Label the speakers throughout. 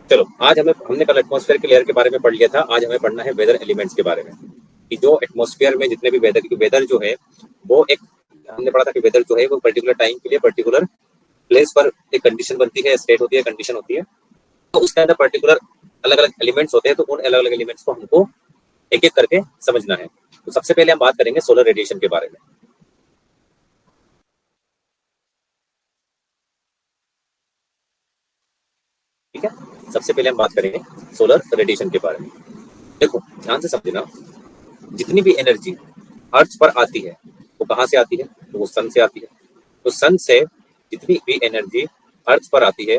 Speaker 1: चलो आज हमने कल एटमॉस्फेयर के लेयर के बारे में पढ़ लिया था। आज हमें पढ़ना है वेदर एलिमेंट्स के बारे में, कि जो एटमॉस्फेयर में जितने भी वेदर जो है वो एक, हमने पढ़ा था कि वेदर जो है वो पर्टिकुलर टाइम के लिए पर्टिकुलर प्लेस पर एक कंडीशन बनती है, स्टेट होती है, कंडीशन होती है। तो उसके अंदर पर्टिकुलर अलग अलग एलिमेंट्स होते हैं, तो उन अलग अलग एलिमेंट्स को हमको एक एक करके समझना है। तो सबसे पहले हम बात करेंगे सोलर रेडिएशन के बारे में। ठीक है, सबसे पहले हम बात करेंगे सोलर रेडिएशन के बारे में। देखो ध्यान से समझना, जितनी भी एनर्जी अर्थ पर आती है वो कहाँ से आती है? तो वो सन से आती है। तो सन से जितनी भी एनर्जी अर्थ पर आती है,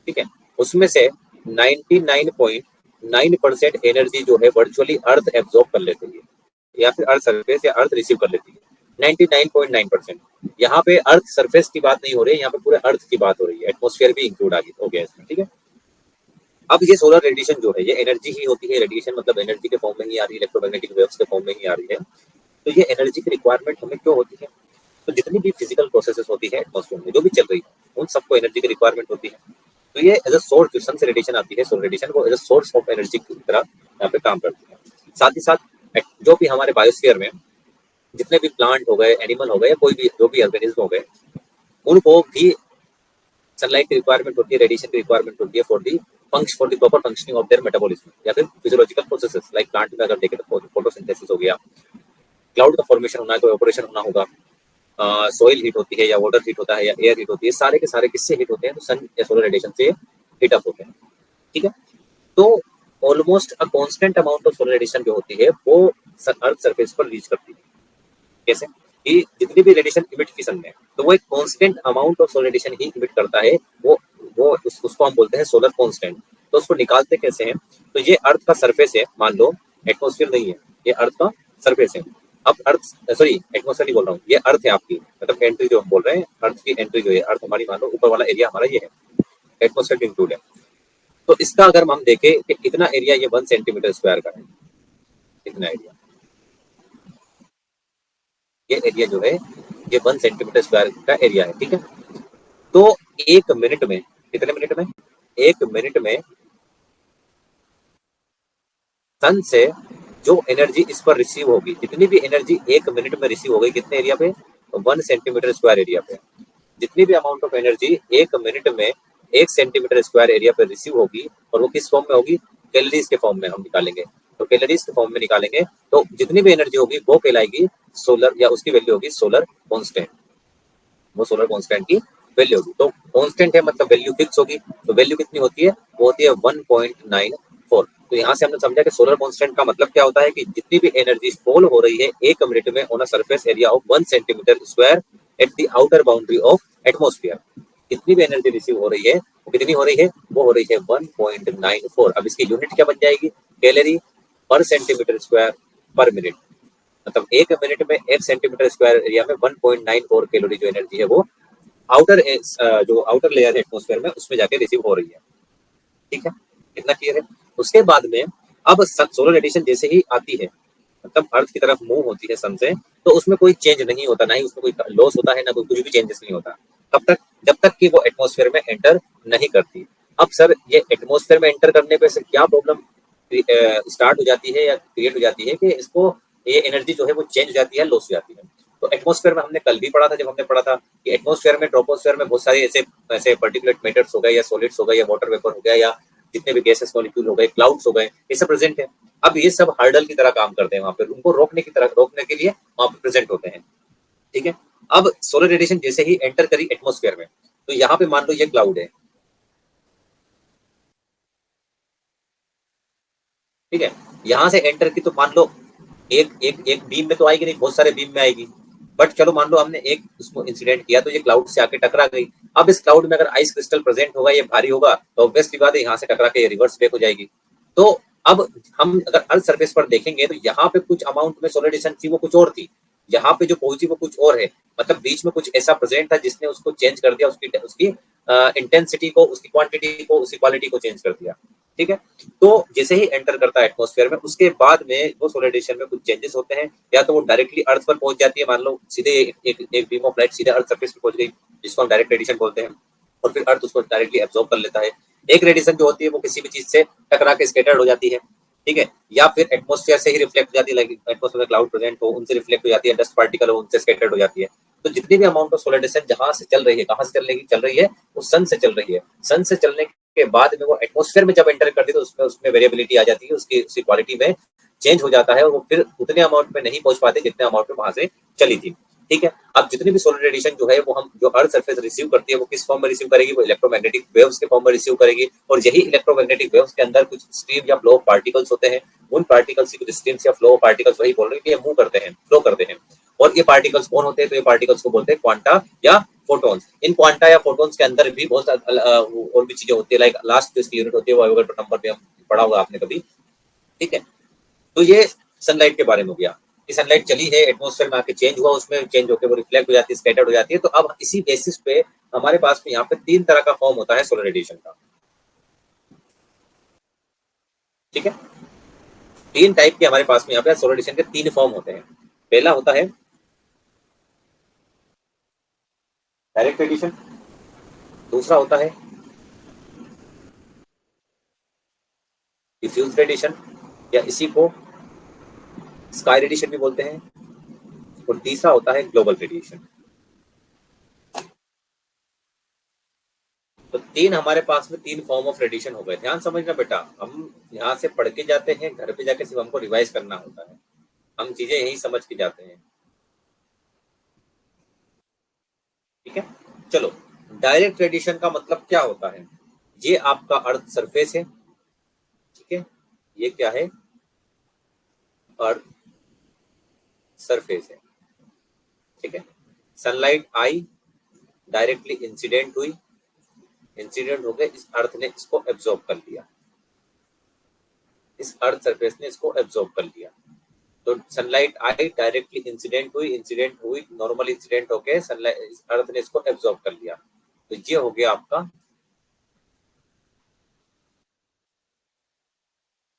Speaker 1: ठीक है, उसमें से 99.9% एनर्जी जो है वर्चुअली अर्थ एब्जॉर्ब कर लेती है, या फिर अर्थ सरफेस या अर्थ रिसीव कर लेती है। 99.9%। यहाँ पे अर्थ सरफेस की बात नहीं हो रही है, यहाँ पे पूरे अर्थ की बात हो रही है, एटमॉस्फेयर भी इंक्लूड हो गया इसमें। ठीक है, अब ये सोलर रेडिएशन जो है ये एनर्जी ही होती है। रेडिएशन मतलब एनर्जी के फॉर्म में ही आ रही है, इलेक्ट्रोमैग्नेटिक वेव्स के फॉर्म में ही आ रही है। तो ये एनर्जी की रिक्वायरमेंट हमें क्यों होती है? तो जितनी भी फिजिकल प्रोसेसेस होती है एटमॉस्फेयर में जो भी चल रही है उन सबको एनर्जी की रिक्वायरमेंट होती है। तो ये एज अ सोर्स, जो सन से रेडिएशन आती है सोलर रेडिएशन, वो as a source of energy की तरह यहाँ पे काम करती है। साथ ही साथ जो भी हमारे बायोस्फीयर में जितने भी प्लांट हो गए, एनिमल हो गए, या कोई भी जो भी ऑर्गेनिज्म हो गए, उनको भी सनलाइट की रिक्वायरमेंट होती है, रेडिएशन की रिक्वायरमेंट होती है for the proper functioning of their metabolism या फिर फिजियोलॉजिकल प्रोसेसेस। लाइक प्लांट में अगर देखें तो फोटोसिंथेसिस हो गया, क्लाउड का फॉर्मेशन होना है तो एवापोरेशन होना होगा, सॉइल हीट होती है या वाटर हीट होता है या एयर हीट होती है, सारे के सारे किससे हीट होते हैं? तो सन या सोलर रेडिएशन से हीट अप होते हैं। ठीक है, तो almost a constant amount of solar radiation जो होती है वो अर्थ सरफेस पर रीच करती है। कैसे? कि जितनी भी रेडिएशन इमिट की सन में, तो वो एक constant amount of solar radiation he emit करता है। वो उसको हम बोलते हैं सोलर कांस्टेंट। तो उसको निकालते कैसे हैं? तो ये अर्थ का सरफेस है, मान लो एटमॉस्फेयर नहीं है, ये अर्थ का सरफेस है। अब अर्थ, सॉरी एटमॉस्फेयर नहीं बोल रहा हूँ, ये अर्थ है आपकी, मतलब एंट्री जो हम बोल रहे हैं, अर्थ की एंट्री जो है, अर्थ हमारी मान लो ऊपर वाला एरिया हमारा ये है, एटमॉस्फेयर इंक्लूड है। तो इसका अगर हम देखें कि इतना एरिया ये 1 सेंटीमीटर स्क्वायर का है, इतना एरिया, ये एरिया जो है ये 1 सेंटीमीटर स्क्वायर का एरिया है। ठीक है, तो 1 मिनट में, कितने मिनट में? 1 मिनट में सन से जो एनर्जी इस पर रिसीव होगी, जितनी भी एनर्जी 1 मिनट में रिसीव होगी, कितने एरिया पे? 1 सेंटीमीटर स्क्वायर एरिया पे। जितनी भी अमाउंट ऑफ एनर्जी 1 मिनट में 1 सेंटीमीटर स्क्वायर एरिया पे रिसीव होगी, और वो किस फॉर्म में होगी? कैलोरीज के फॉर्म में हम निकालेंगे। तो कैलोरीज के फॉर्म में निकालेंगे तो जितनी भी एनर्जी होगी वो कहलाएगी सोलर, या उसकी वैल्यू होगी सोलर कांस्टेंट। वो सोलर कांस्टेंट की वैल्यू होगी। तो कांस्टेंट है मतलब वैल्यू फिक्स होगी। तो वैल्यू कितनी होती है? वो होती है 1.94। तो यहाँ से हमने समझा कि सोलर कांस्टेंट का मतलब क्या होता है कि जितनी भी एनर्जी फॉल हो रही है 1 मिनट में on a surface area of 1 centimetre square at the outer boundary of atmosphere, कितनी भी एनर्जी रिसीव हो रही है वो कितनी हो रही है? वो हो रही है 1.94। अब इसकी यूनिट क्या बन जाएगी? कैलोरी पर सेंटीमीटर स्क्वायर पर मिनट। मतलब 1 मिनट में 1 सेंटीमीटर स्क्वायर एरिया में 1.94 कैलोरी जो एनर्जी है वो आउटर, जो आउटर लेयर है एटमोस्फेयर में, उसमें जाके रिसीव हो रही है। ठीक है, इतना क्लियर है? उसके बाद में अब सोलर रेडिएशन जैसे ही आती है, मतलब अर्थ की तरफ मूव होती है सन से, तो उसमें कोई चेंज नहीं होता, ना ही उसमें कोई लॉस होता है, ना कोई कुछ भी चेंजेस नहीं होता तब तक, जब तक कि वो एटमोस्फेयर में एंटर नहीं करती। अब सर ये एटमोस्फेयर में एंटर करने पे से क्या प्रॉब्लम स्टार्ट हो जाती है या क्रिएट हो जाती है कि इसको, ये एनर्जी जो है वो चेंज हो जाती है, लॉस हो जाती है। तो एटमोस्फेयर में हमने कल भी पढ़ा था, जब हमने पढ़ा था कि एटमोस्फेयर में, ट्रोपोस्फेयर में बहुत सारे ऐसे ऐसे पर्टिकुलेट मैटर्स हो गए, या सॉलिड्स हो गए, या वाटर वेपर हो गया, या जितने भी गैसेस मॉलिक्यूल हो गए, क्लाउड्स हो गए, ये सब प्रेजेंट है। अब ये सब हर्डल की तरह काम करते हैं वहां पर, उनको रोकने के लिए वहां पर प्रेजेंट होते हैं। ठीक है, अब सोलर रेडिएशन जैसे ही एंटर करी एटमोस्फेयर में, तो यहाँ पे मान लो ये क्लाउड है, ठीक है, यहाँ से एंटर की, तो मान लो एक एक एक बीम में तो आएगी नहीं, बहुत सारे बीम में आएगी। बट चलो मान लो हमने एक उसको इंसिडेंट किया तो ये क्लाउड से आके टकरा गई। अब इस क्लाउड में अगर आइस क्रिस्टल प्रेजेंट होगा, ये भारी होगा, तो ऑब्वियसली बात है यहाँ से टकरा के रिवर्स बैक हो जाएगी। तो अब हम अगर अर्थ सरफेस पर देखेंगे तो यहाँ पे कुछ अमाउंट में सोलर रेडिएशन थी, वो कुछ और थी, यहाँ पे जो पहुंची वो कुछ और है। मतलब बीच में कुछ ऐसा प्रेजेंट था जिसने उसको चेंज कर दिया, उसकी उसकी इंटेंसिटी को, उसकी क्वांटिटी को, उसकी क्वालिटी को चेंज कर दिया। ठीक है, तो जैसे ही एंटर करता है एटमॉस्फेयर में, उसके बाद में वो सोलर रेडिएशन में कुछ चेंजेस होते हैं, या तो वो डायरेक्टली अर्थ पर पहुंच जाती है, मान लो सीधे एक बीम ऑफ लाइट सीधे अर्थ सरफेस पर पहुंच गई, जिसको हम डायरेक्ट रेडिएशन बोलते हैं। और फिर अर्थ उसको डायरेक्टली एब्जॉर्ब कर लेता है। एक रेडिएशन जो होती है वो किसी भी चीज से टकरा के स्कैटर्ड हो जाती है, ठीक है, या फिर एटमॉस्फेयर से ही रिफ्लेक्ट हो जाती है, लाइक एटमॉस्फेयर में क्लाउड प्रेजेंट हो उनसे रिफ्लेक्ट हो जाती है, डस्ट पार्टिकल हो उनसे स्कैटर्ड हो जाती है। तो जितनी भी अमाउंट ऑफ सोलर रेडिएशन जहां से चल रही है, कहां से चल रही है, वो सन से चल रही है। सन से चलने के बाद में वो एटमॉस्फेयर में जब एंटर करती है तो उसमें उसमें वेरिएबिलिटी आ जाती है, उसकी क्वालिटी में चेंज हो जाता है, और वो फिर उतने अमाउंट में नहीं पहुंच पाते जितने अमाउंट में वहां से चली थी, ठीक है। अब जितनी भी सोलर रेडिएशन जो है वो हम जो अर्थ सरफेस रिसीव करती है वो किस फॉर्म में रिसीव करेगी, वो इलेक्ट्रोमैग्नेटिक वेव्स के फॉर्म में रिसीव करेगी, और यही इलेक्ट्रोमैग्नेटिक वेव्स के अंदर कुछ स्ट्रीम या फ्लो ऑफ पार्टिकल्स होते हैं। उन पार्टिकल्स की कुछ स्ट्रीम्स या फ्लो ऑफ पार्टिकल्स, वही बोल रहे हैं कि ये मूव करते हैं, फ्लो करते हैं। और ये पार्टिकल्स कौन होते हैं, तो ये पार्टिकल्स को बोलते हैं क्वांटा या फोटॉन्स। इन क्वांटा या फोटॉन्स के अंदर भी बहुत और भी चीजें होती है, लाइक लास्ट जो इसकी यूनिट होती है वो अवोगाड्रो नंबर में हम पढ़ा होगा आपने कभी, ठीक है। तो ये सनलाइट के बारे में हो गया कि सनलाइट चली है, एटमॉस्फेयर में आके चेंज हुआ, उसमें चेंज होकर वो रिफ्लेक्ट हो जाती है, स्कैटर्ड हो जाती है। तो अब इसी बेसिस पे हमारे पास में यहाँ पे तीन तरह का फॉर्म होता है सोलर रेडिएशन का, ठीक है। तीन टाइप के हमारे पास में यहाँ पे सोलर रेडिएशन के तीन फॉर्म होते हैं। पहला होता है डायरेक्ट रेडिएशन, दूसरा होता है डिफ्यूज रेडिएशन या इसी को स्काई रेडिएशन भी बोलते हैं, और तीसरा होता है ग्लोबल रेडिएशन। तो तीन हमारे पास में तीन फॉर्म ऑफ रेडिएशन हो गए। ध्यान समझना बेटा, हम यहाँ से पढ़ के जाते हैं, घर पे जाके सिर्फ हमको रिवाइज करना होता है, हम चीजें यही समझ के जाते हैं, ठीक है। चलो, डायरेक्ट रेडिएशन का मतलब क्या होता है, ये आपका अर्थ सरफेस है, ठीक है, ये क्या है, अर्थ सरफेस है, ठीक है। सनलाइट आई, डायरेक्टली इंसिडेंट हुई, इंसिडेंट होकर इस अर्थ ने इसको एब्जॉर्ब कर लिया, इस अर्थ सरफेस ने इसको एब्जॉर्ब कर लिया। तो सनलाइट आई, डायरेक्टली इंसिडेंट हुई नॉर्मल इंसिडेंट होके सनलाइट अर्थ ने इसको एब्जॉर्ब कर लिया। तो ये हो गया आपका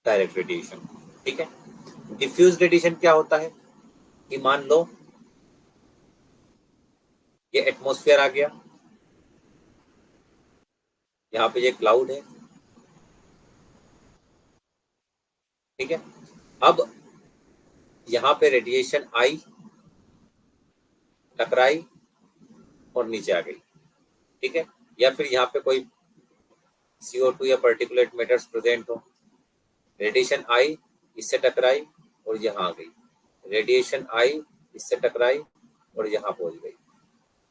Speaker 1: डायरेक्ट रेडिएशन, ठीक है। डिफ्यूज रेडिएशन क्या होता है कि मान लो ये एटमॉस्फेयर आ गया, यहाँ पे ये क्लाउड है, ठीक है। अब यहाँ पे रेडिएशन आई, टकराई और नीचे आ गई, ठीक है। या फिर यहाँ पे कोई CO2 या पर्टिकुलेट मैटर्स प्रेजेंट हो, रेडिएशन आई, इससे टकराई और यहाँ आ गई, रेडिएशन आई, इससे टकराई और यहाँ पहुंच गई,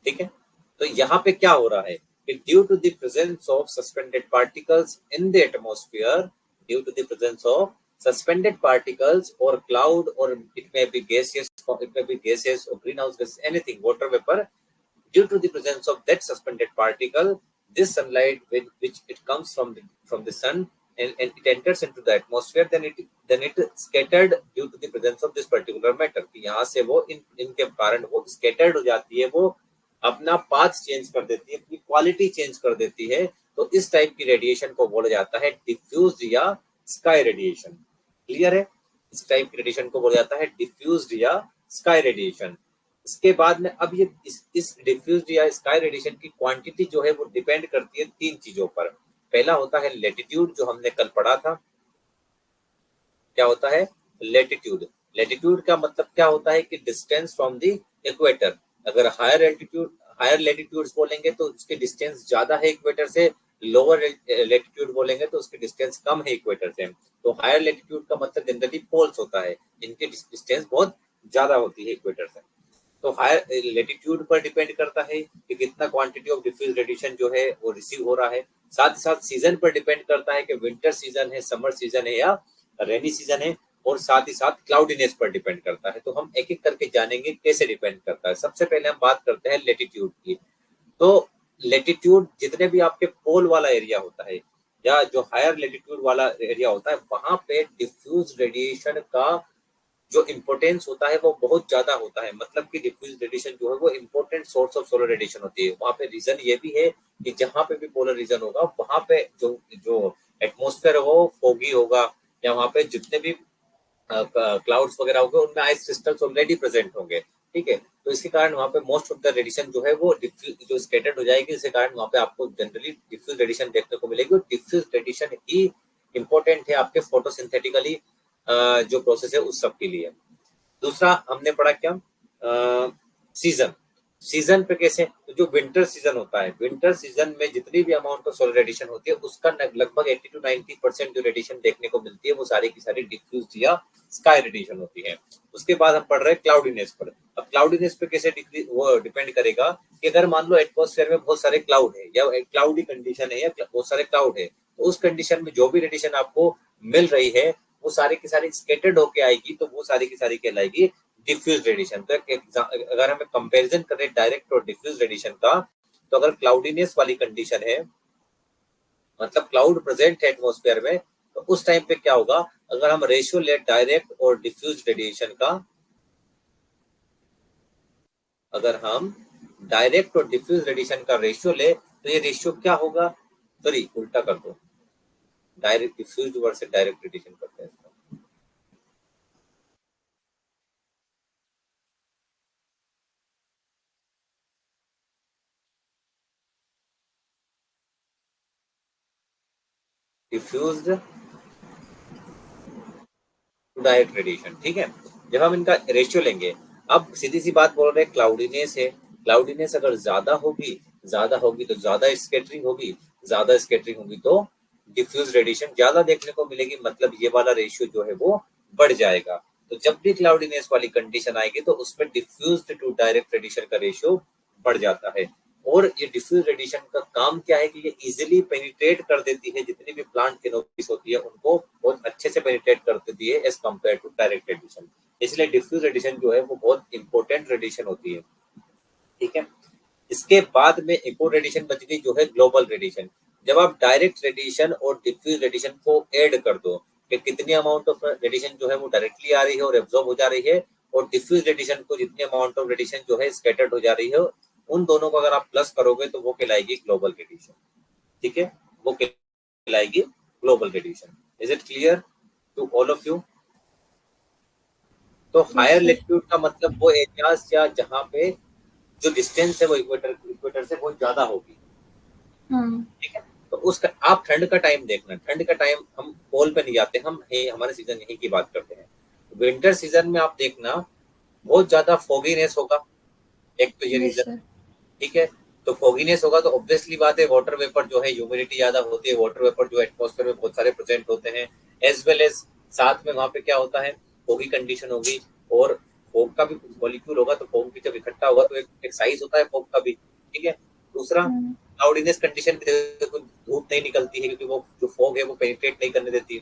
Speaker 1: ठीक है। तो यहाँ पे क्या हो रहा है कि due to the presence of suspended particles in the atmosphere, due to the presence of suspended particles or cloud, or it may be gaseous or greenhouse gases, anything, water vapor, due to the presence of that suspended particle, this sunlight which it comes from the sun, and it enters into the atmosphere, then it scattered due to the presence of this particular matter, कि यहाँ से वो इनके कारण वो scattered हो जाती है, वो अपना पाथ चेंज कर देती है, अपनी क्वालिटी चेंज कर देती है। तो इस टाइप की रेडिएशन को बोला जाता है डिफ्यूज्ड या स्काई रेडिएशन। क्लियर है, इस टाइप की रेडिएशन को बोला जाता है डिफ्यूज्ड या स्काई रेडिएशन। इसके बाद में अब ये इस डिफ्यूज्ड या स्काई रेडिएशन की क्वांटिटी जो है वो डिपेंड करती है तीन चीजों पर। पहला होता है लेटिट्यूड, जो हमने कल पढ़ा था। क्या होता है लेटिट्यूड? लेटिट्यूड का मतलब क्या होता है कि डिस्टेंस फ्रॉम द इक्वेटर। अगर हायर लेटिट्यूड्स बोलेंगे तो उसकी डिस्टेंस ज्यादा है इक्वेटर से, लोअर लेटिट्यूड बोलेंगे तो उसकी डिस्टेंस कम है इक्वेटर से। तो हायर लेटिट्यूड का मतलब जनरली पोल्स होता है, इनकी डिस्टेंस बहुत ज्यादा होती है इक्वेटर से। तो हायर लेटिट्यूड पर डिपेंड करता है कि कितना क्वांटिटी ऑफ डिफ्यूज रेडिएशन जो है वो रिसीव हो रहा है। साथ ही साथ सीजन पर डिपेंड करता है कि विंटर सीजन है, समर सीजन है या रेनी सीजन है, और साथ ही साथ क्लाउडीनेस पर डिपेंड करता है। तो हम एक एक करके जानेंगे कैसे डिपेंड करता है। सबसे पहले हम बात करते हैं लेटिट्यूड की। तो लेटिट्यूड जितने भी आपके पोल वाला एरिया होता है या जो हायर लेटिट्यूड वाला एरिया होता है, वहां पे डिफ्यूज रेडिएशन का जो इम्पोर्टेंस होता है वो बहुत ज्यादा होता है। मतलब कि डिफ्यूज रेडिएशन जो है वो important source of solar radiation होती है। वहां पे रीजन ये भी है कि जहां पे भी पोलर रीजन होगा वहां पे जो जो एटमोस्फेयर हो फोगी होगा, या वहां पे जितने भी क्लाउड्स वगैरह होंगे उनमें आइस क्रिस्टल्स ऑलरेडी प्रेजेंट होंगे। ठीक है। तो इसके कारण वहाँ पे मोस्ट ऑफ द रेडिएशन जो है वो डिफ्यूज जो स्कैटर्ड हो जाएगी, इसके कारण वहाँ पे आपको जनरली डिफ्यूज रेडिएशन देखने को मिलेगी। और डिफ्यूज रेडिएशन ही इंपॉर्टेंट है आपके फोटोसिंथेटिकली जो प्रोसेस है उस सब के लिए। दूसरा हमने पढ़ा क्या, सीजन। सीजन पे कैसे, तो जो विंटर सीजन होता है, विंटर सीजन में जितनी भी अमाउंट ऑफ सोलर रेडिएशन होती है उसका लगभग 80 to 90% जो रेडिएशन देखने को मिलती है वो सारी की सारी डिफ्यूज या स्काई रेडिएशन होती है। उसके बाद हम पढ़ रहे हैं क्लाउडीनेस पर। अब क्लाउडीनेस पे कैसे वो डिपेंड करेगा कि अगर मान लो एटमॉस्फेयर में बहुत सारे क्लाउड है या क्लाउडी कंडीशन है या बहुत सारे क्लाउड है, तो उस कंडीशन में जो भी रेडिएशन आपको मिल रही है वो सारी की सारी स्केटर्ड होके आएगी, तो वो सारी की सारी कहलाएगी डिफ्यूज रेडिएशन। तो अगर हमें कंपैरिजन करें डायरेक्ट और डिफ्यूज रेडिएशन का, तो अगर क्लाउडीनेस वाली कंडीशन है, मतलब क्लाउड प्रेजेंट है एटमॉस्फेयर में, तो उस टाइम पे क्या होगा, अगर हम रेशियो ले डायरेक्ट और डिफ्यूज रेडिएशन का, अगर हम डायरेक्ट और डिफ्यूज रेडिएशन का रेशियो ले तो ये रेशियो क्या होगा, सॉरी उल्टा कर दो, direct diffuse versus direct radiation करते हैं इसका। डिफ्यूज्ड टू डायरेक्ट रेडिएशन, ठीक है। जब हम इनका रेशियो लेंगे, अब सीधी सी बात बोल रहे हैं, क्लाउडीनेस है, क्लाउडीनेस अगर ज्यादा होगी तो ज्यादा स्कैटरिंग होगी, ज्यादा स्कैटरिंग होगी तो डिफ्यूज रेडिएशन ज्यादा देखने को मिलेगी, मतलब ये वाला रेशियो जो है वो बढ़ जाएगा। तो जब भी क्लाउडीनेस वाली कंडीशन आएगी तो उसमें डिफ्यूज टू डायरेक्ट रेडिएशन का रेशियो बढ़ जाता है। और ये डिफ्यूज रेडिएशन का काम क्या है कि ये इजीली पेनिट्रेट कर देती है, जितनी भी प्लांट कैनोपीज होती है उनको बहुत अच्छे से पेनिट्रेट कर देती है as compare to direct radiation. इसलिए डिफ्यूज रेडिएशन जो है वो बहुत इंपॉर्टेंट रेडिएशन होती है, ठीक है। इसके बाद में एक और रेडिएशन बच गई जो है ग्लोबल रेडिएशन। जब आप डायरेक्ट रेडिएशन और डिफ्यूज रेडिएशन को ऐड कर दो कि कितनी अमाउंट ऑफ रेडिएशन जो है वो डायरेक्टली आ रही है और एब्जॉर्ब हो जा रही है, और डिफ्यूज रेडिएशन को जितनी अमाउंट ऑफ रेडिएशन जो है स्कैटर्ड हो जा रही है, उन दोनों को अगर आप प्लस करोगे तो वो कहलाएगी ग्लोबल रेडिएशन, ठीक है। वो कहलाएगी global radiation. Is it clear to all of you? तो
Speaker 2: यस
Speaker 1: हायर
Speaker 2: सर।
Speaker 1: लेटिट्यूड का मतलब वो एरियाज या जहाँ पे जो डिस्टेंस है वो इक्वेटर इक्वेटर से बहुत ज्यादा होगी,
Speaker 2: हाँ।
Speaker 1: ठीक है। तो उसका आप ठंड का टाइम देखना, ठंड का टाइम हम पोल पे नहीं जाते, हम हमारे सीजन यहीं की बात करते हैं। विंटर सीजन में आप देखना बहुत ज्यादा फॉगीनेस होगा, एक तो ये
Speaker 2: यस
Speaker 1: रीजन,
Speaker 2: सर।
Speaker 1: ठीक है। तो फॉगीनेस होगा तो ऑब्वियसली बात है वाटर वेपर जो है, ह्यूमिडिटी ज्यादा होती है, वाटर वेपर जो एटमॉस्फेयर में बहुत सारे प्रेजेंट होते हैं, एज वेल एज साथ में वहां पे क्या होता है, फोगी कंडीशन होगी, और फोग का भी मॉलिक्यूल होगा, तो फोग भी जब इकट्ठा होगा तो एक साइज होता है फोग का भी, ठीक है। दूसरा
Speaker 2: हाँ।
Speaker 1: क्लाउडीनेस कंडीशन भी देखो, धूप नहीं निकलती है क्योंकि वो जो फोग है वो पेनिट्रेट नहीं करने देती है,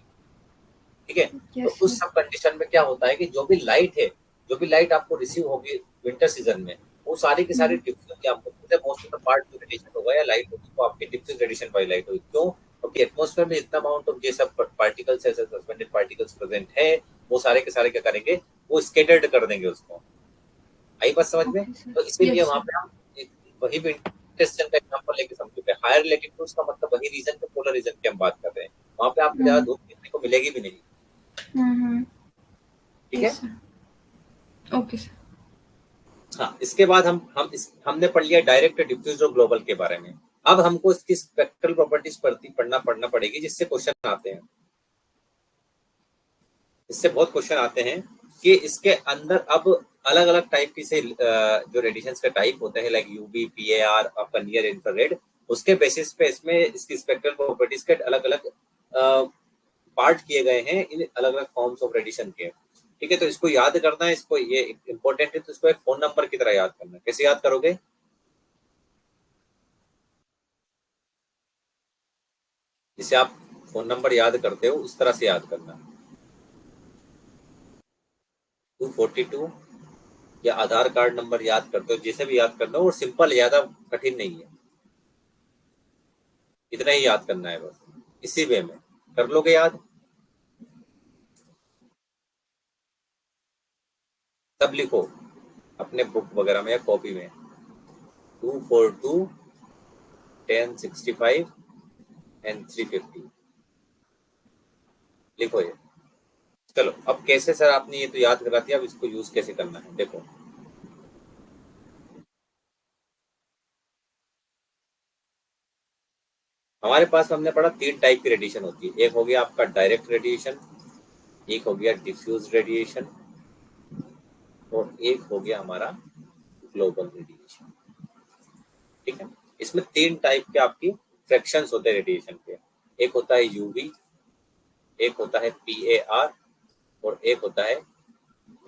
Speaker 1: ठीक है। तो
Speaker 2: यस
Speaker 1: उस
Speaker 2: सर।
Speaker 1: सब कंडीशन में क्या होता है कि जो भी लाइट है, जो भी लाइट आपको रिसीव होगी विंटर सीजन में, वो सारी की सारी डिफ्यूज या मोस्ट ऑफ द पार्ट जो रेडिएशन होगा या लाइट होगी वो आपकी डिफ्यूज रेडिएशन वाली लाइट होगी। क्यों? क्योंकि एटमॉस्फेयर में जितना अमाउंट ऑफ ये सब पार्टिकल्स है, सस्पेंडेड पार्टिकल्स प्रेजेंट है, वो सारे के सारे क्या करेंगे, वो स्कैटर्ड कर देंगे उसको। आई बात समझ में?
Speaker 2: Okay sir.
Speaker 1: तो इसीलिए
Speaker 2: यस
Speaker 1: वहां
Speaker 2: सर।
Speaker 1: पे हम वही विंटर सीजन का एग्जांपल लेके समझ पे, हायर लेटिट्यूड्स का मतलब वही रीजन जो पोलर रीजन की हम बात कर रहे हैं, वहां पे आपको ज्यादा
Speaker 2: हाँ।
Speaker 1: धूप देखने को मिलेगी भी नहीं,
Speaker 2: हाँ।
Speaker 1: ठीक
Speaker 2: यस
Speaker 1: है।
Speaker 2: सर। Okay sir.
Speaker 1: हाँ, इसके बाद हमने पढ़ लिया डायरेक्ट, डिफ्यूज और ग्लोबल के बारे में। अब हमको इसकी स्पेक्ट्रल प्रॉपर्टीज पढ़ना पड़ेगी, जिससे क्वेश्चन आते हैं, इससे बहुत क्वेश्चन आते हैं कि इसके अंदर अब अलग अलग टाइप की से जो रेडिएशन का टाइप होते हैं, लाइक यूवी, पीएआर, अपन नियर इंफ्रारेड, उसके बेसिस पे इसमें इसकी स्पेक्ट्रल प्रॉपर्टीज के अलग अलग पार्ट किए गए हैं इन अलग अलग फॉर्म्स ऑफ रेडिएशन के, ठीक है। तो इसको याद करना है, इसको ये इंपॉर्टेंट है, तो इसको एक फोन नंबर की तरह याद करना है। कैसे याद करोगे? जिसे आप फोन नंबर याद करते हो उस तरह से याद करना, 242, या आधार कार्ड नंबर याद करते हो, जैसे भी याद करना हो, और सिंपल, ज्यादा कठिन नहीं है, इतना ही याद करना है बस, इसी वे में कर लोगे याद। तब लिखो अपने बुक वगैरह में या कॉपी में, 242, 1065 एंड 350 लिखो ये। चलो अब कैसे, सर आपने ये तो याद करा दिया, अब इसको यूज कैसे करना है देखो। हमारे पास हमने पढ़ा 3 टाइप की रेडिएशन होती है। एक हो गया आपका डायरेक्ट रेडिएशन, एक हो गया डिफ्यूज रेडिएशन, और एक हो गया हमारा ग्लोबल रेडिएशन। ठीक है, इसमें 3 टाइप के आपकी फ्रैक्शंस होते हैं रेडिएशन के। एक होता है यूवी, एक होता है पीएआर, और एक होता है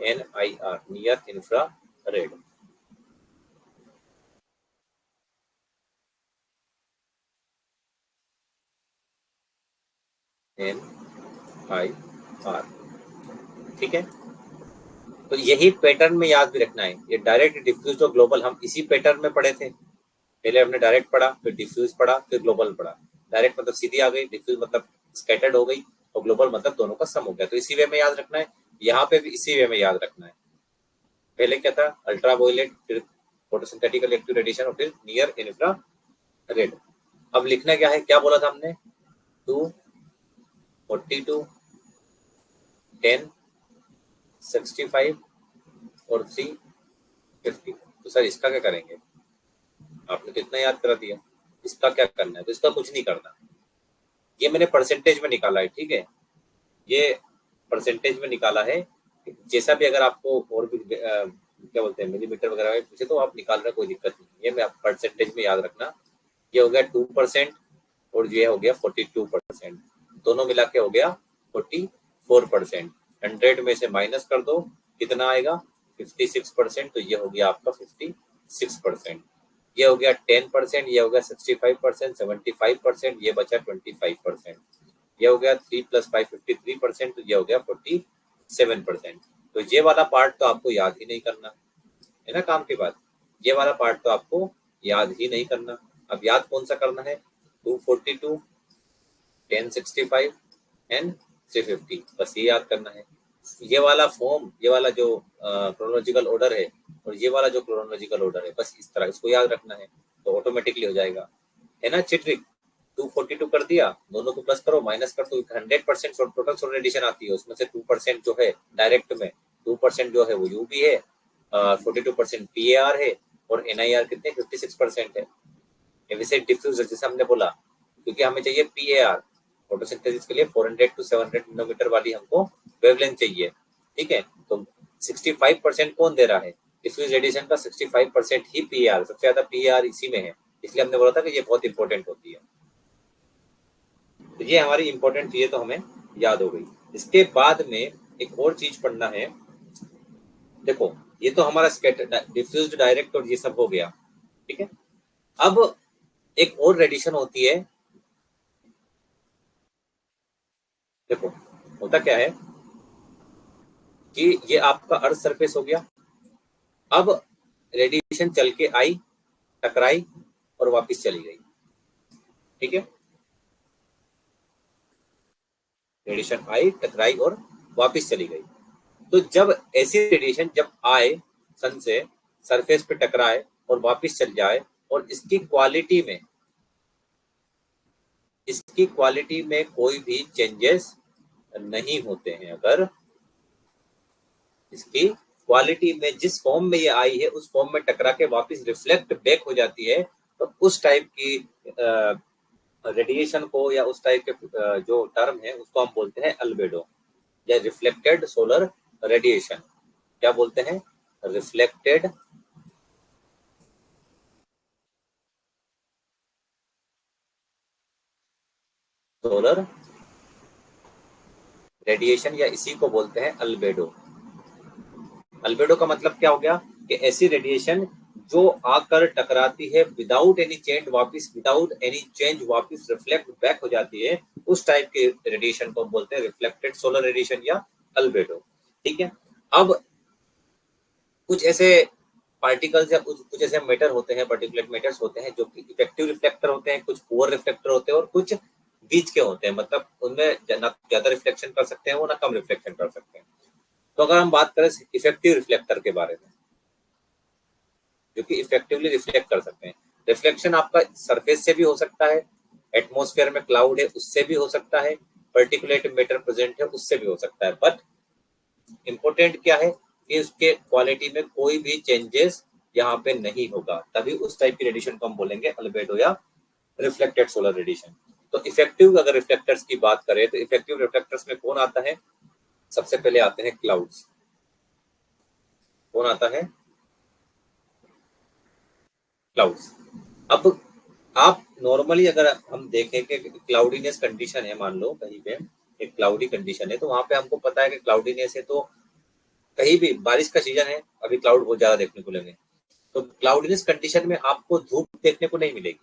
Speaker 1: एनआईआर, नियर इंफ्रारेड। एनआईआर, ठीक है। तो यही पैटर्न में याद भी रखना है। ये डायरेक्ट, डिफ्यूज और ग्लोबल हम इसी पैटर्न में पढ़े थे। पहले हमने डायरेक्ट पढ़ा, फिर डिफ्यूज पढ़ा, फिर ग्लोबल पढ़ा। डायरेक्ट मतलब सीधी आ गई, डिफ्यूज मतलब स्कैटर्ड हो गई, और ग्लोबल मतलब दोनों का सम हो गया। तो इसी वे में याद रखना है, यहाँ पे भी इसी वे में याद रखना है। पहले क्या था, अल्ट्रा वायलेट, फिर फोटोसिंथेटिक इलेक्ट्रिक रेडिएशन, और फिर नियर इंफ्रा रेड। अब लिखना क्या है, क्या बोला था हमने, 242, 10, 65 और 350। तो सर इसका क्या करेंगे, आपने तो इतना याद करा दिया, इसका क्या करना है? तो इसका कुछ नहीं करना, ये मैंने परसेंटेज में निकाला है, ठीक है। ये परसेंटेज में निकाला है। जैसा भी अगर आपको और भी क्या बोलते हैं मिलीमीटर वगैरह में पूछे तो आप निकाल रहे, कोई दिक्कत नहीं है। मैं आप परसेंटेज में याद रखना, ये हो गया 2% और ये हो गया 42%, दोनों मिला के हो गया 44%। 100 में से माइनस कर दो, कितना आएगा, 56%। तो ये हो गया आपका 56%। ये हो गया 10%, ये हो गया 65%, 75%, ये बचा 25%। ये हो गया 3 + 5 53%, तो ये हो गया 47%। तो ये वाला पार्ट तो आपको याद ही नहीं करना है ना, काम के बाद ये वाला पार्ट तो आपको याद ही नहीं करना। अब याद कौन सा करना है, 242, 1065 एंड 350, बस ये याद करना है। ये वाला फॉर्म, ये वाला जो क्रोनोलॉजिकल ऑर्डर है, और ये वाला जो क्रोनोलॉजिकल ऑर्डर है, बस इस तरह इसको याद रखना है, तो ऑटोमेटिकली हो जाएगा, है ना। चिट्रिक 242 कर दिया, दोनों को प्लस करो, माइनस कर दो, 100% टोटल सोलर रेडिएशन आती है, उसमें से 2% जो है डायरेक्ट में, 2% जो है वो यूवी है, 42% पीएआर है, और एनआईआर कितने 56% है। वैसे डिफ्यूजर जैसे हमने बोला, क्योंकि हमें चाहिए पीएआर फोटोसिंथेसिस के लिए 400 to 700 नैनोमीटर वाली हमको वेवलेंथ चाहिए, ठीक है। तो 65% कौन दे रहा है, डिफ्यूज रेडिएशन का 65% ही पीएआर, सबसे ज्यादा पीएआर इसी में है, इसलिए हमने बोला था कि ये बहुत इंपॉर्टेंट होती है। तो ये हमारी इंपॉर्टेंट चीजें तो हमें याद हो गई। इसके बाद में एक और चीज पढ़ना है। देखो ये तो हमारा स्कैटर, डिफ्यूज्ड, डायरेक्ट और ये सब हो गया, ठीक है। अब एक और रेडिएशन होती है। देखो होता क्या है कि ये आपका अर्थ सरफेस हो गया। अब रेडिएशन चल के आई, टकराई और वापस चली गई, ठीक है। रेडिएशन आई, टकराई और वापस चली गई। तो जब ऐसी रेडिएशन जब आए सन से, सरफेस पे टकराए और वापस चल जाए, और इसकी क्वालिटी में कोई भी चेंजेस नहीं होते हैं, अगर इसकी क्वालिटी में जिस फॉर्म में ये आई है उस फॉर्म में टकरा के वापस रिफ्लेक्ट बैक हो जाती है, तो उस टाइप की रेडिएशन को या उस टाइप के जो टर्म है उसको हम बोलते हैं अल्बेडो, या रिफ्लेक्टेड सोलर रेडिएशन। क्या बोलते हैं, रिफ्लेक्टेड सोलर रेडिएशन, या इसी को बोलते हैं अल्बेडो। अल्बेडो का मतलब क्या हो गया कि ऐसी रेडिएशन जो आकर टकराती है विदाउट एनी चेंज वापस रिफ्लेक्ट बैक हो जाती है, उस टाइप के रेडिएशन को हम बोलते हैं रिफ्लेक्टेड सोलर रेडिएशन या अल्बेडो, ठीक है। अब कुछ ऐसे पार्टिकल्स या कुछ ऐसे मैटर होते हैं, पर्टिकुलर मैटर्स होते हैं जो कि इफेक्टिव रिफ्लेक्टर होते हैं, कुछ पुअर रिफ्लेक्टर होते हैं, और कुछ बीच के होते हैं, मतलब उनमें ना ज्यादा रिफ्लेक्शन कर सकते हैं वो, ना कम रिफ्लेक्शन कर सकते हैं। तो अगर हम बात करें इफेक्टिव रिफ्लेक्टर के बारे में, जो कि इफेक्टिवली रिफ्लेक्ट कर सकते हैं, रिफ्लेक्शन आपका सरफेस से भी हो सकता है, एटमॉस्फेयर में क्लाउड है उससे भी हो सकता है, पर्टिकुलेट मैटर प्रेजेंट है उससे भी हो सकता है, बट इंपॉर्टेंट क्या है कि उसके क्वालिटी में कोई भी चेंजेस यहाँ पे नहीं होगा, तभी उस टाइप की रेडिएशन को हम बोलेंगे अल्बेडो या रिफ्लेक्टेड सोलर रेडिएशन। तो इफेक्टिव अगर रिफ्लेक्टर्स की बात करें तो इफेक्टिव रिफ्लेक्टर्स में कौन आता है? सबसे पहले आते हैं क्लाउड्स। कौन आता है? क्लाउड्स। अब आप नॉर्मली अगर हम देखें कि क्लाउडीनेस कंडीशन है, मान लो कहीं पे एक क्लाउडी कंडीशन है, तो वहां पे हमको पता है कि क्लाउडीनेस है, तो कहीं भी बारिश का सीजन है, अभी क्लाउड बहुत ज्यादा देखने को लगे, तो क्लाउडीनेस कंडीशन में आपको धूप देखने को नहीं मिलेगी।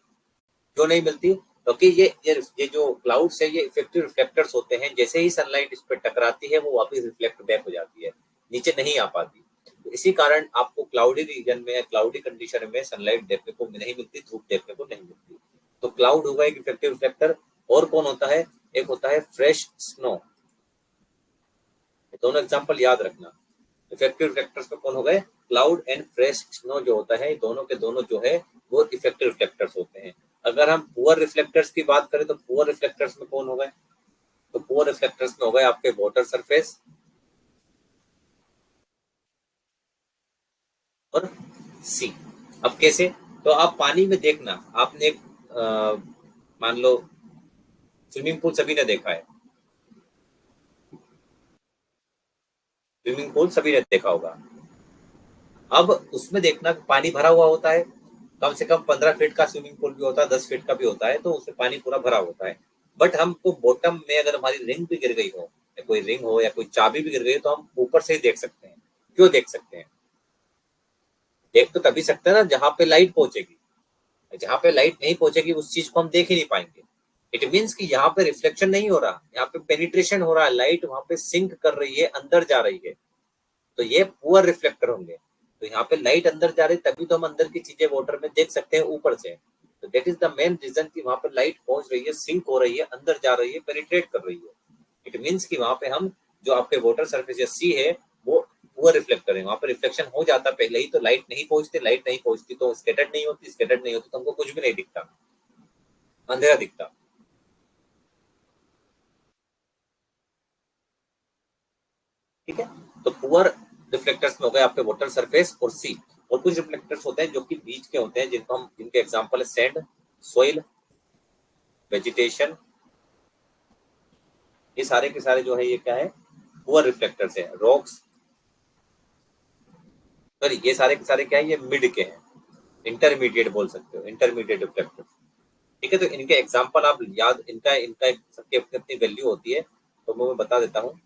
Speaker 1: क्यों नहीं मिलती? क्योंकि ये जो क्लाउड्स है ये इफेक्टिव रिफ्लेक्टर्स होते हैं, जैसे ही सनलाइट इस पर टकराती है वो वापस रिफ्लेक्ट बैक हो जाती है, नीचे नहीं आ पाती। तो इसी कारण आपको क्लाउडी रीजन में, क्लाउडी कंडीशन में सनलाइट देखने को नहीं मिलती, धूप देखने को नहीं मिलती। तो क्लाउड होगा एक इफेक्टिव रिफ्लेक्टर। और कौन होता है? एक होता है फ्रेश स्नो। दोनों एग्जांपल याद रखना। इफेक्टिव रिफ्लेक्टर्स में कौन हो गए? क्लाउड एंड फ्रेश स्नो जो होता है, दोनों के दोनों जो है वो इफेक्टिव रिफ्लेक्टर्स होते हैं। अगर हम पुअर रिफ्लेक्टर्स की बात करें तो पुअर रिफ्लेक्टर्स में कौन हो गए? तो पुअर रिफ्लेक्टर्स में हो गए आपके वाटर सरफेस और सी। अब कैसे? तो आप पानी में देखना, आपने एक मान लो स्विमिंग पूल सभी ने देखा है, स्विमिंग पूल सभी ने देखा होगा। अब उसमें देखना पानी भरा हुआ होता है, कम से कम 15 फीट का स्विमिंग पूल भी होता है, 10 फीट का भी होता है, तो उसमें पानी पूरा भरा होता है। बट हमको बॉटम में अगर हमारी रिंग भी गिर गई हो, या कोई रिंग हो या कोई चाबी भी गिर गई, तो हम ऊपर से ही देख सकते हैं। क्यों देख सकते हैं? देख तो तभी सकते हैं ना जहां पे लाइट पहुंचेगी। जहां पे लाइट नहीं पहुंचेगी उस चीज को हम देख ही नहीं पाएंगे। इट मीन्स कि यहाँ पे रिफ्लेक्शन नहीं हो रहा, यहाँ पे पेनिट्रेशन हो रहा है, लाइट वहां पे सिंक कर रही है, अंदर जा रही है, तो ये पुअर रिफ्लेक्टर होंगे। तो यहाँ पे लाइट अंदर जा रही है, तभी तो हम अंदर की चीजें वाटर में देख सकते हैं ऊपर से। तो that is the main reason कि वहां पे लाइट पहुंच रही है, सिंक हो रही है, अंदर जा रही है, पेनिट्रेट कर रही है। इट मीन्स कि वहां पे हम जो आपके वाटर सरफेस या सी है वो पुअर रिफ्लेक्टर है, वहां पे रिफ्लेक्शन हो जाता पहले ही, तो लाइट नहीं पहुंचती, लाइट नहीं पहुंचती तो स्कैटर्ड नहीं होती, स्कैटर्ड नहीं होती तो हमको कुछ भी नहीं दिखता, अंधेरा दिखता। ठीक है। तो पुअर रिफ्लेक्टर्स में हो गए आपके वाटर सरफेस और सी। और कुछ रिफ्लेक्टर्स होते हैं जो कि बीच के होते हैं, जिनको हम, जिनके एग्जांपल है सैंड, सोइल, वेजिटेशन। ये सारे के सारे जो है ये क्या है? पुअर रिफ्लेक्टर्स है। रॉक्स, सॉरी, ये सारे के सारे क्या है? ये मिड के हैं, इंटरमीडिएट बोल सकते हो, इंटरमीडिएट रिफ्लेक्टर्स। ठीक है। तो इनके एग्जांपल आप याद, इनका इनका सबकी अपनी अपनी वैल्यू होती है, तो मैं बता देता हूँ।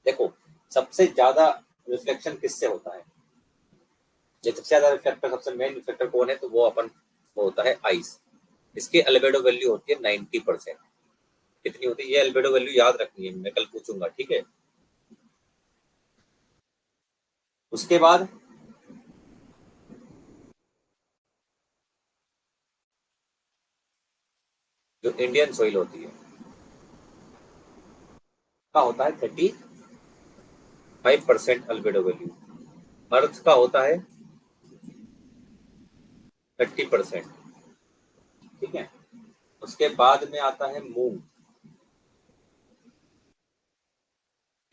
Speaker 1: देखो, सबसे ज्यादा रिफ्लेक्शन किससे होता है? ये सबसे ज्यादा रिफ्लेक्टर, सबसे मेन रिफ्लेक्टर कौन है? तो वो वो होता है आइस। इसकी अल्बेडो वैल्यू होती है 90%। कितनी होती है? ये अल्बेडो वैल्यू याद रखनी है, मैं कल पूछूंगा, ठीक है। उसके बाद जो इंडियन सोइल होती है का होता है 35% अल्बेडो वैल्यू। अर्थ का होता है 30%। ठीक है। उसके बाद में आता है मूंग,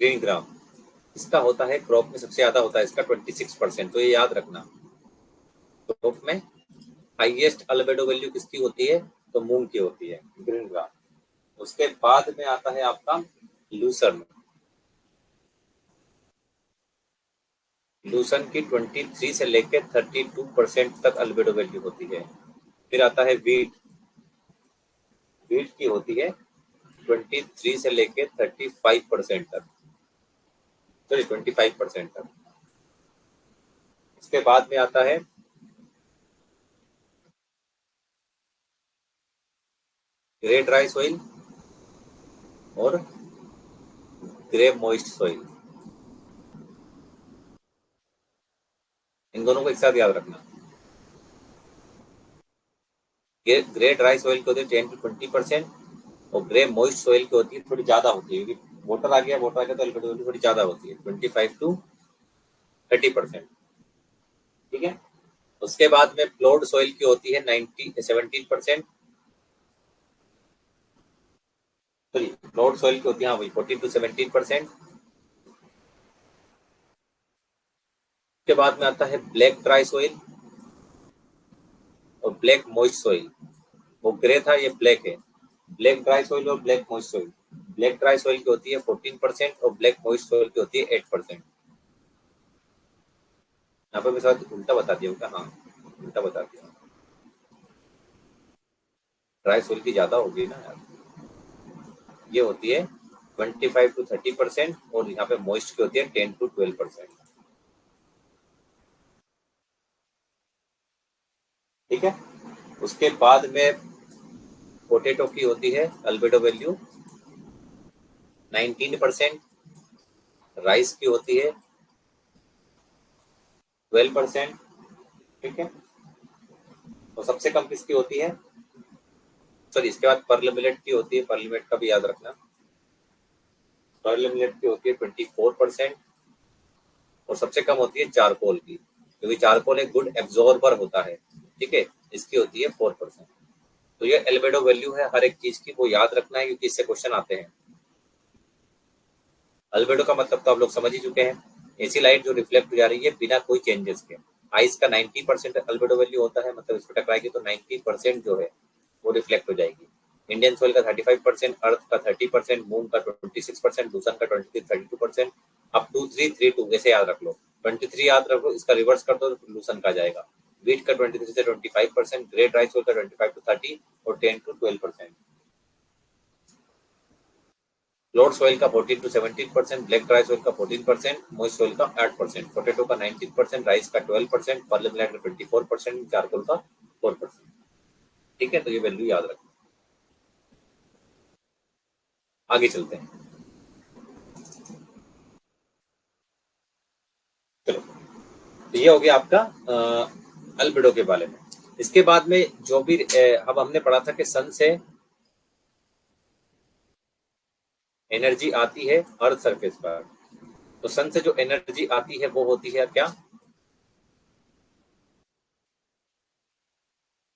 Speaker 1: ग्रीन ग्राम। इसका होता है, क्रॉप में सबसे ज्यादा होता है इसका 26%, तो ये याद रखना। क्रॉप में हाईएस्ट अल्बेडो वैल्यू किसकी होती है? तो मूंग की होती है, ग्रीन ग्राम। उसके बाद में आता है आपका लूसर्न। लूसन की 23 से लेकर 32% तक अल्बेडो वैल्यू होती है। फिर आता है वीट। वीट की होती है 23 से लेकर 35% तक, सॉरी 25% तक। इसके बाद में आता है ग्रे ड्राई सोइल और ग्रे मॉइस्ट सोइल। इन दोनों को एक साथ याद रखना। ग्रे ड्राई सोइल की होती है 10 to 20%, और ग्रे मॉइस्ट सोइल की होती है थोड़ी ज्यादा होती है, क्योंकि वाटर आ गया तो अल्बेडो वैल्यू थोड़ी ज्यादा होती है, 25 to 30%। ठीक है। उसके बाद में प्लोड सॉइल की होती है 17%। सॉरी, प्लोड सॉइल की होती है, हाँ वही 14 to 17%। उसके बाद में आता है ब्लैक ड्राई सॉइल और ब्लैक मॉइस्ट सॉइल। वो ग्रे था, ये ब्लैक है। ब्लैक ड्राई सॉइल और black moist soil. Black dry soil की होती है 14% और ब्लैक मॉइस्ट सॉइल की होती है 8%। यहाँ पे मैं शायद उल्टा बता दिया हूँ क्या? हाँ, उल्टा बता दिया। ड्राई सॉइल की ज्यादा होगी ना यार। ये होती है 25 to 30% और यहाँ पे मॉइस्ट की होती है 10 to 12%। ठीक है। उसके बाद में पोटैटो की होती है अल्बेडो वैल्यू 19%। राइस की होती है 12%। ठीक है। और सबसे कम किसकी होती है? सॉरी, इसके बाद पर्ल मिलेट की होती है। पर्ल मिलेट का भी याद रखना। पर्ल मिलेट की होती है 24%। और सबसे कम होती है चारकोल की, क्योंकि चारकोल एक गुड एब्जॉर्बर होता है। ठीक है। इसकी होती है 4%। तो ये एल्बेडो वैल्यू है हर एक चीज की, वो याद रखना है क्योंकि इससे क्वेश्चन आते हैं। अल्बेडो का मतलब तो आप लोग समझ ही चुके हैं। ऐसी लाइट जो रिफ्लेक्ट हो जा रही है बिना कोई चेंजेस के। आइस का 90% अल्बेडो वैल्यू होता है, मतलब इसको टकराएगी तो 90% जो है वो रिफ्लेक्ट हो जाएगी। इंडियन सोइल का 35%, अर्थ का 30%, मून का 26%, लूसन का 32%। अब 2332 ऐसे याद रख लो। 23 याद रखो, इसका रिवर्स कर दो तो लूसन का जाएगा। वीट का 23 से 25%, ग्रेट राइस सोइल का 25 to 30 और 10 to 12%। लोड सॉइल का 14 to 17%, ब्लैक ड्राई सॉइल का 14%, मॉइस्ट सॉइल का 8%, पोटैटो का 19%, राइस का 12%, पर्ल मिलेट का 24%, चारकोल का 4%। ठीक है। तो ये वैल्यू याद रखो। आगे चलते हैं। चलो, तो ये हो गया आपका अल्बिडो के बारे में। इसके बाद में जो भी अब हमने पढ़ा था कि सन से एनर्जी आती है अर्थ सरफेस पर। तो सन से जो एनर्जी आती है वो होती है क्या?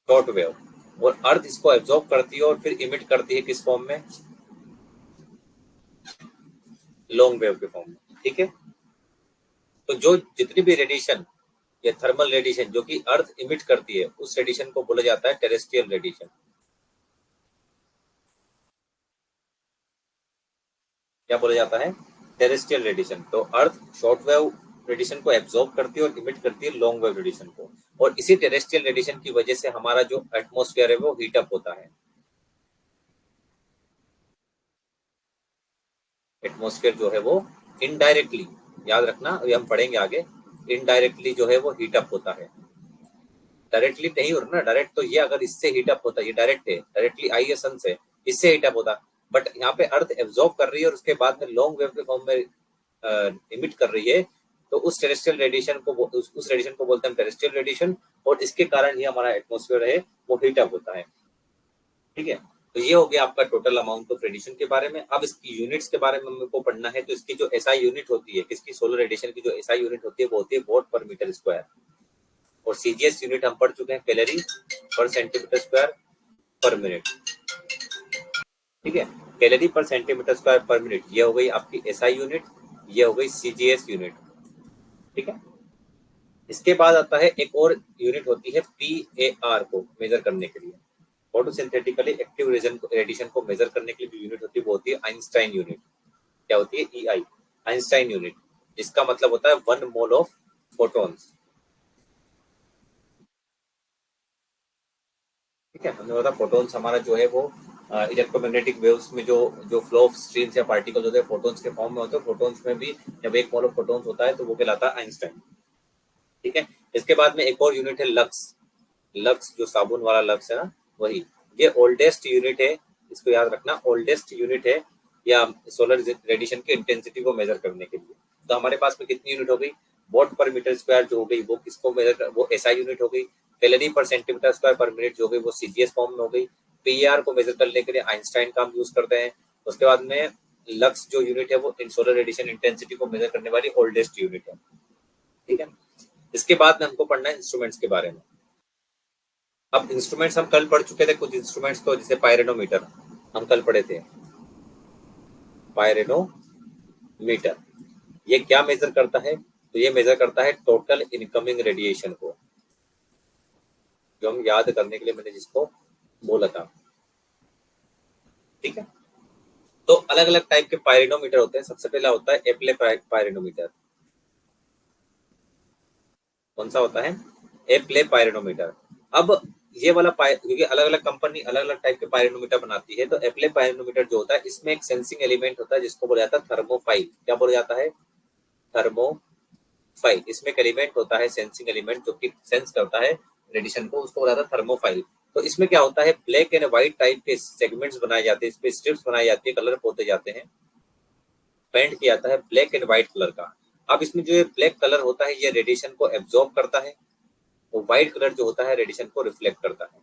Speaker 1: Short wave. और अर्थ इसको एब्जॉर्ब करती है और फिर इमिट करती है किस फॉर्म में? लॉन्ग वेव के फॉर्म में। ठीक है। तो जो जितनी भी रेडिएशन या थर्मल रेडिएशन जो कि अर्थ इमिट करती है उस रेडिएशन को बोला जाता है टेरेस्ट्रियल रेडिएशन। क्या बोला जाता है? Terrestrial radiation. तो अर्थ शॉर्ट वेव रेडिएशन को एब्जॉर्ब करती है और इमिट करती है लॉन्ग वेव रेडिएशन को। और इसी टेरेस्ट्रियल रेडिएशन की वजह से हमारा जो एटमॉस्फेयर है वो हीट अप होता है। एटमॉस्फेयर जो है वो इनडायरेक्टली, याद रखना, अभी हम पढ़ेंगे आगे, इनडायरेक्टली जो है वो हीट अप होता है। डायरेक्टली नहीं हो रहा ना, डायरेक्ट तो ये अगर इससे हीट अप होता है, ये डायरेक्ट है, डायरेक्टली आई है सन से, इससे हीट अप होता। बट यहाँ पे अर्थ एब्जॉर्ब कर रही है और उसके बाद में लॉन्ग वेव के फॉर्म में इमिट कर रही है। तो उस टेरेस्ट्रियल रेडिएशन को उस रेडिएशन को बोलते हैं टेरेस्ट्रियल रेडिएशन। और इसके कारण ही हमारा एटमॉस्फेयर है वो हीट अप होता है। ठीक है। तो ये हो गया आपका टोटल अमाउंट ऑफ रेडिएशन के बारे में। अब इसकी यूनिट्स के बारे में हमको पढ़ना है। तो इसकी जो एसआई यूनिट होती है, किसकी, सोलर रेडिएशन की जो एसआई यूनिट होती है वो होती है वॉट पर मीटर स्क्वायर। और सीजीएस यूनिट हम पढ़ चुके हैं, कैलोरी पर सेंटीमीटर स्क्वायर पर मिनट। ठीक है। कैलोरी पर सेंटीमीटर स्क्वायर पर मिनट, ये हो गई आपकी एसआई यूनिट, ये हो गई सीजीएस यूनिट। ठीक है। इसके बाद आता है एक और यूनिट होती है पीएआर को मेजर करने के लिए। फोटोसिंथेटिकली एक्टिव रेडिएशन को मेजर करने के लिए जो यूनिट होती है वो होती है आइंस्टाइन यूनिट। क्या होती है? EI, Einstein unit. जिसका मतलब होता है 1 मोल ऑफ फोटॉन्स। ठीक है। हमने बताया फोटॉन्स हमारा जो है वो इलेक्ट्रोमैग्नेटिक वेव्स में जो जो फ्लो ऑफ स्ट्रीम्स या पार्टिकल्स होते हैं फोटॉन्स के फॉर्म में होते हैं। फोटॉन्स में भी जब 1 मोल ऑफ फोटॉन्स होता है तो वो कहलाता है आइंस्टाइन। ठीक है। इसके बाद में एक और यूनिट है लक्स। लक्स जो साबुन वाला लक्स है ना, वही। ये ओल्डेस्ट यूनिट है, इसको याद रखना, ओल्डेस्ट यूनिट है या सोलर रेडिएशन की इंटेंसिटी को मेजर करने के लिए। तो हमारे पास में कितनी यूनिट हो गई? वॉट पर मीटर स्क्वायर जो हो गई वो किसको मेजर कर, वो एसआई यूनिट हो गई। कैलोरी पर सेंटीमीटर स्क्वायर पर मिनट जो हो गई वो सीजीएस फॉर्म में हो गई। पीआर को मेजर करने के लिए आइंस्टाइन का हम यूज करते हैं। उसके बाद में लक्स जो यूनिट है वो इन सोलर रेडिएशन इंटेंसिटी को मेजर करने वाली ओल्डेस्ट यूनिट है। ठीक है। इसके बाद में हमको पढ़ना है इंस्ट्रूमेंट्स के बारे में। अब इंस्ट्रूमेंट्स हम कल पढ़ चुके थे कुछ इंस्ट्रूमेंट्स, तो जैसे पायरेनोमीटर हम कल पढ़े थे। पायरेनोमीटर ये क्या मेजर करता है? तो ये मेजर करता है टोटल इनकमिंग रेडिएशन को। जो हम याद करने के लिए मैंने जिसको बोला था। ठीक है, तो अलग अलग टाइप के पायरेनोमीटर होते हैं। सबसे पहला होता है एप्ले पायरेनोमीटर। कौन सा होता है? एप्ले पायरेनोमीटर। अब ये वाला क्योंकि अलग अलग कंपनी अलग अलग टाइप के पायरेनोमीटर बनाती है, तो एप्ले पायरेनोमीटर जो होता है इसमें एक सेंसिंग एलिमेंट होता है जिसको बोला जाता है थर्मोफाइल। क्या बोला जाता है? थर्मोफाइल। इसमें एक एलिमेंट होता है सेंसिंग एलिमेंट जो कि सेंस करता है रेडिएशन को, उसको बोला जाता है थर्मोफाइल। तो इसमें क्या होता है, ब्लैक एंड व्हाइट टाइप के सेगमेंट्स बनाए जाते हैं, इस पे स्ट्रिप्स बनाई जाती है, कलर पोते जाते हैं, पेंट किया जाता है ब्लैक एंड व्हाइट कलर का। अब इसमें जो ये ब्लैक कलर होता है ये रेडिएशन को एब्जॉर्ब करता है, और व्हाइट कलर जो होता है रेडिएशन को रिफ्लेक्ट करता है।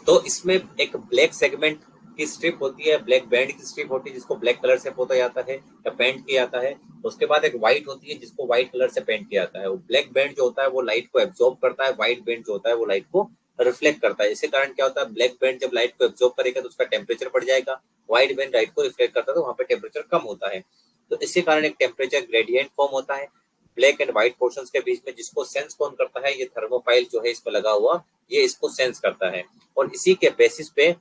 Speaker 1: तो इसमें एक ब्लैक सेगमेंट की स्ट्रिप होती है, ब्लैक बैंड की स्ट्रिप होती है जिसको ब्लैक कलर से पोता जाता है या पेंट किया जाता है। उसके बाद एक व्हाइट होती है जिसको व्हाइट कलर से पेंट किया जाता है। वो ब्लैक बैंड जो होता है वो लाइट को एब्जॉर्ब करता है, व्हाइट बैंड जो होता है वो लाइट को रिफ्लेक्ट करता है। इसी कारण क्या होता है, ब्लैक बैंड जब लाइट को एब्जॉर्ब करेगा तो उसका टेम्परेचर बढ़ जाएगा, व्हाइट बैंड लाइट को रिफ्लेक्ट करता है तो वहां पे टेम्परेचर कम होता है। तो इसी कारण एक टेम्परेचर ग्रेडियंट फॉर्म होता है ब्लैक एंड व्हाइट पोर्शंस के बीच में, जिसको सेंस कौन करता है? ये थर्मोफाइल जो है इसमें लगा हुआ, ये इसको सेंस करता है। और इसी के बेसिस पे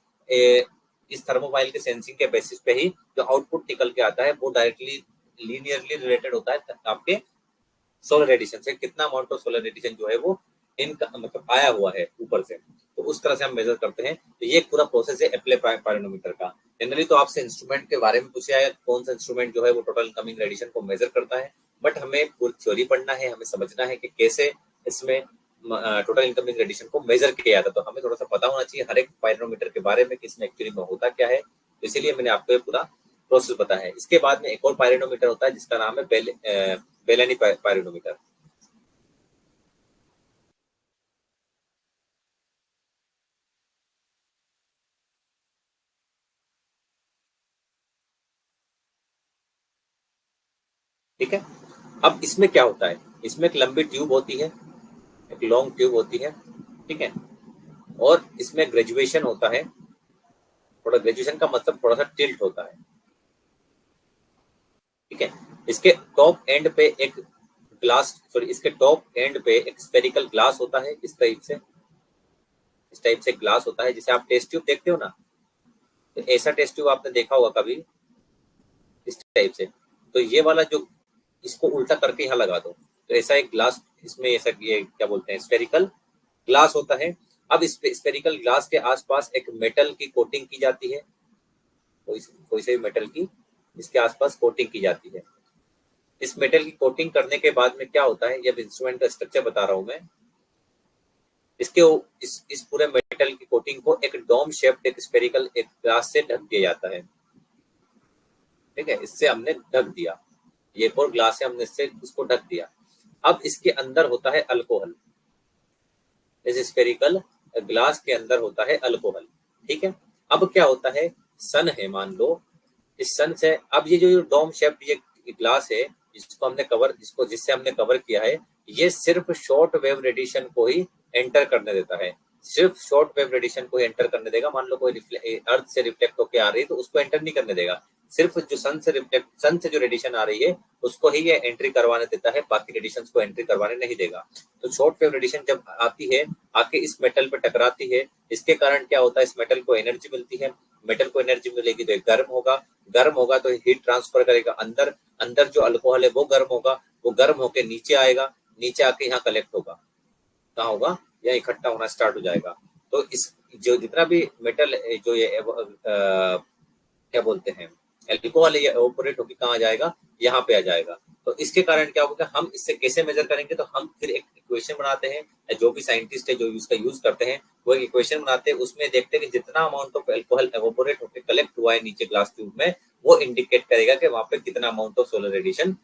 Speaker 1: इस थर्मोफाइल के सेंसिंग के बेसिस पे ही जो आउटपुट निकल के आता है वो डायरेक्टली लीनियरली रिलेटेड होता है आपके सोलर रेडिएशन से। कितना अमाउंट ऑफ सोलर रेडिएशन जो है वो मतलब आया हुआ है ऊपर से, तो उस तरह से हम मेजर करते हैं। तो ये पूरा प्रोसेस है एप्ले पायरोनोमीटर का। जनरली तो आपसे इंस्ट्रूमेंट के बारे में पूछा है, कौन सा इंस्ट्रूमेंट जो है वो टोटल इनकमिंग रेडिएशन को मेजर करता है, बट हमें पूरी थ्योरी पढ़ना है, हमें समझना है कि कैसे इसमें टोटल इनकमिंग रेडिएशन को मेजर किया जाता है। तो हमें थोड़ा सा पता होना चाहिए हर एक पायरोनोमीटर के बारे में कि इसमें एक्चुअली में होता क्या है। तो इसीलिए मैंने आपको ये पूरा प्रोसेस बताया है। इसके बाद में एक और पायरोनोमीटर होता है जिसका नाम है बेलेनी पायरोनोमीटर। ठीक है, अब इसमें क्या होता है, इसमें एक लंबी ट्यूब होती है, एक लॉन्ग ट्यूब होती है। ठीक है, और इसमें ग्रेजुएशन होता है। थोड़ा ग्रेजुएशन का मतलब थोड़ा सा टिल्ट होता है। ठीक है, इसके टॉप एंड पे एक ग्लास, सॉरी, इसके टॉप एंड पे एक स्फेरिकल ग्लास होता है, इस टाइप से ग्लास होता है जिसे आप टेस्ट ट्यूब देखते हो ना, तो ऐसा टेस्ट ट्यूब आपने देखा होगा कभी, इस टाइप से। तो ये वाला जो, इसको उल्टा करके यहाँ लगा दो, तो ऐसा एक ग्लास, इसमें ऐसा ये क्या बोलते हैं, स्फेरिकल ग्लास होता है। अब इस स्फेरिकल ग्लास के आसपास एक मेटल की कोटिंग की जाती है, कोई से भी मेटल की इसके आसपास कोटिंग की जाती है। इस मेटल की कोटिंग करने के बाद में क्या होता है, ये इंस्ट्रूमेंट का स्ट्रक्चर बता रहा हूं मैं। इसके इस पूरे मेटल की कोटिंग को एक डोम शेप्ड एक स्फेरिकल एक ग्लास से ढक दिया जाता है। ठीक है, इससे हमने ढक दिया, ये और ग्लास से हमने इससे इसको ढक दिया। अब इसके अंदर होता है अल्कोहल, इस स्फेरिकल ग्लास के अंदर होता है अल्कोहल। ठीक है, अब क्या होता है, सन है मान लो, इस सन से अब ये जो डोम शेप्ड ये ग्लास है जिसको हमने कवर, जिससे हमने कवर किया है, ये सिर्फ शॉर्ट वेव रेडिएशन को ही एंटर करने देता है, सिर्फ शॉर्ट वेव रेडिएशन को एंटर करने देगा। मान लो कोई अर्थ से रिफ्लेक्ट होकर आ रही है तो उसको एंटर नहीं करने देगा, सिर्फ जो सन से जो रेडिएशन आ रही है उसको ही ये एंट्री करवाने देता है, बाकी रेडिएशन को एंट्री करवाने नहीं देगा। तो शॉर्ट वेव रेडिएशन जब आती है, आके इस मेटल पे टकराती है, इसके कारण क्या होता है, इस मेटल को एनर्जी मिलती है। मेटल को एनर्जी मिलेगी तो गर्म होगा, गर्म होगा तो हीट ट्रांसफर करेगा अंदर, अंदर जो अल्कोहल है वो गर्म होगा, वो गर्म होकर नीचे आएगा, नीचे आके यहाँ कलेक्ट होगा, कहाँ होगा, यहाँ इकट्ठा होना स्टार्ट हो जाएगा। तो इस जो जितना भी मेटल जो ये क्या बोलते हैं एल्कोहल, ये एवोपोरेट होकर कहाँ आ जाएगा, यहाँ पे आ जाएगा। तो इसके कारण क्या होगा, हम इससे कैसे मेजर करेंगे, तो हम फिर एक इक्वेशन बनाते हैं, जो भी साइंटिस्ट है जो इसका यूज करते हैं वो एक इक्वेशन बनाते हैं, उसमें देखते हैं कि जितना अमाउंट ऑफ एल्कोहल एवोपोरेट होकर कलेक्ट हुआ है नीचे ग्लास ट्यूब में, वो इंडिकेट करेगा कि वहां पे कितना amount of solar radiation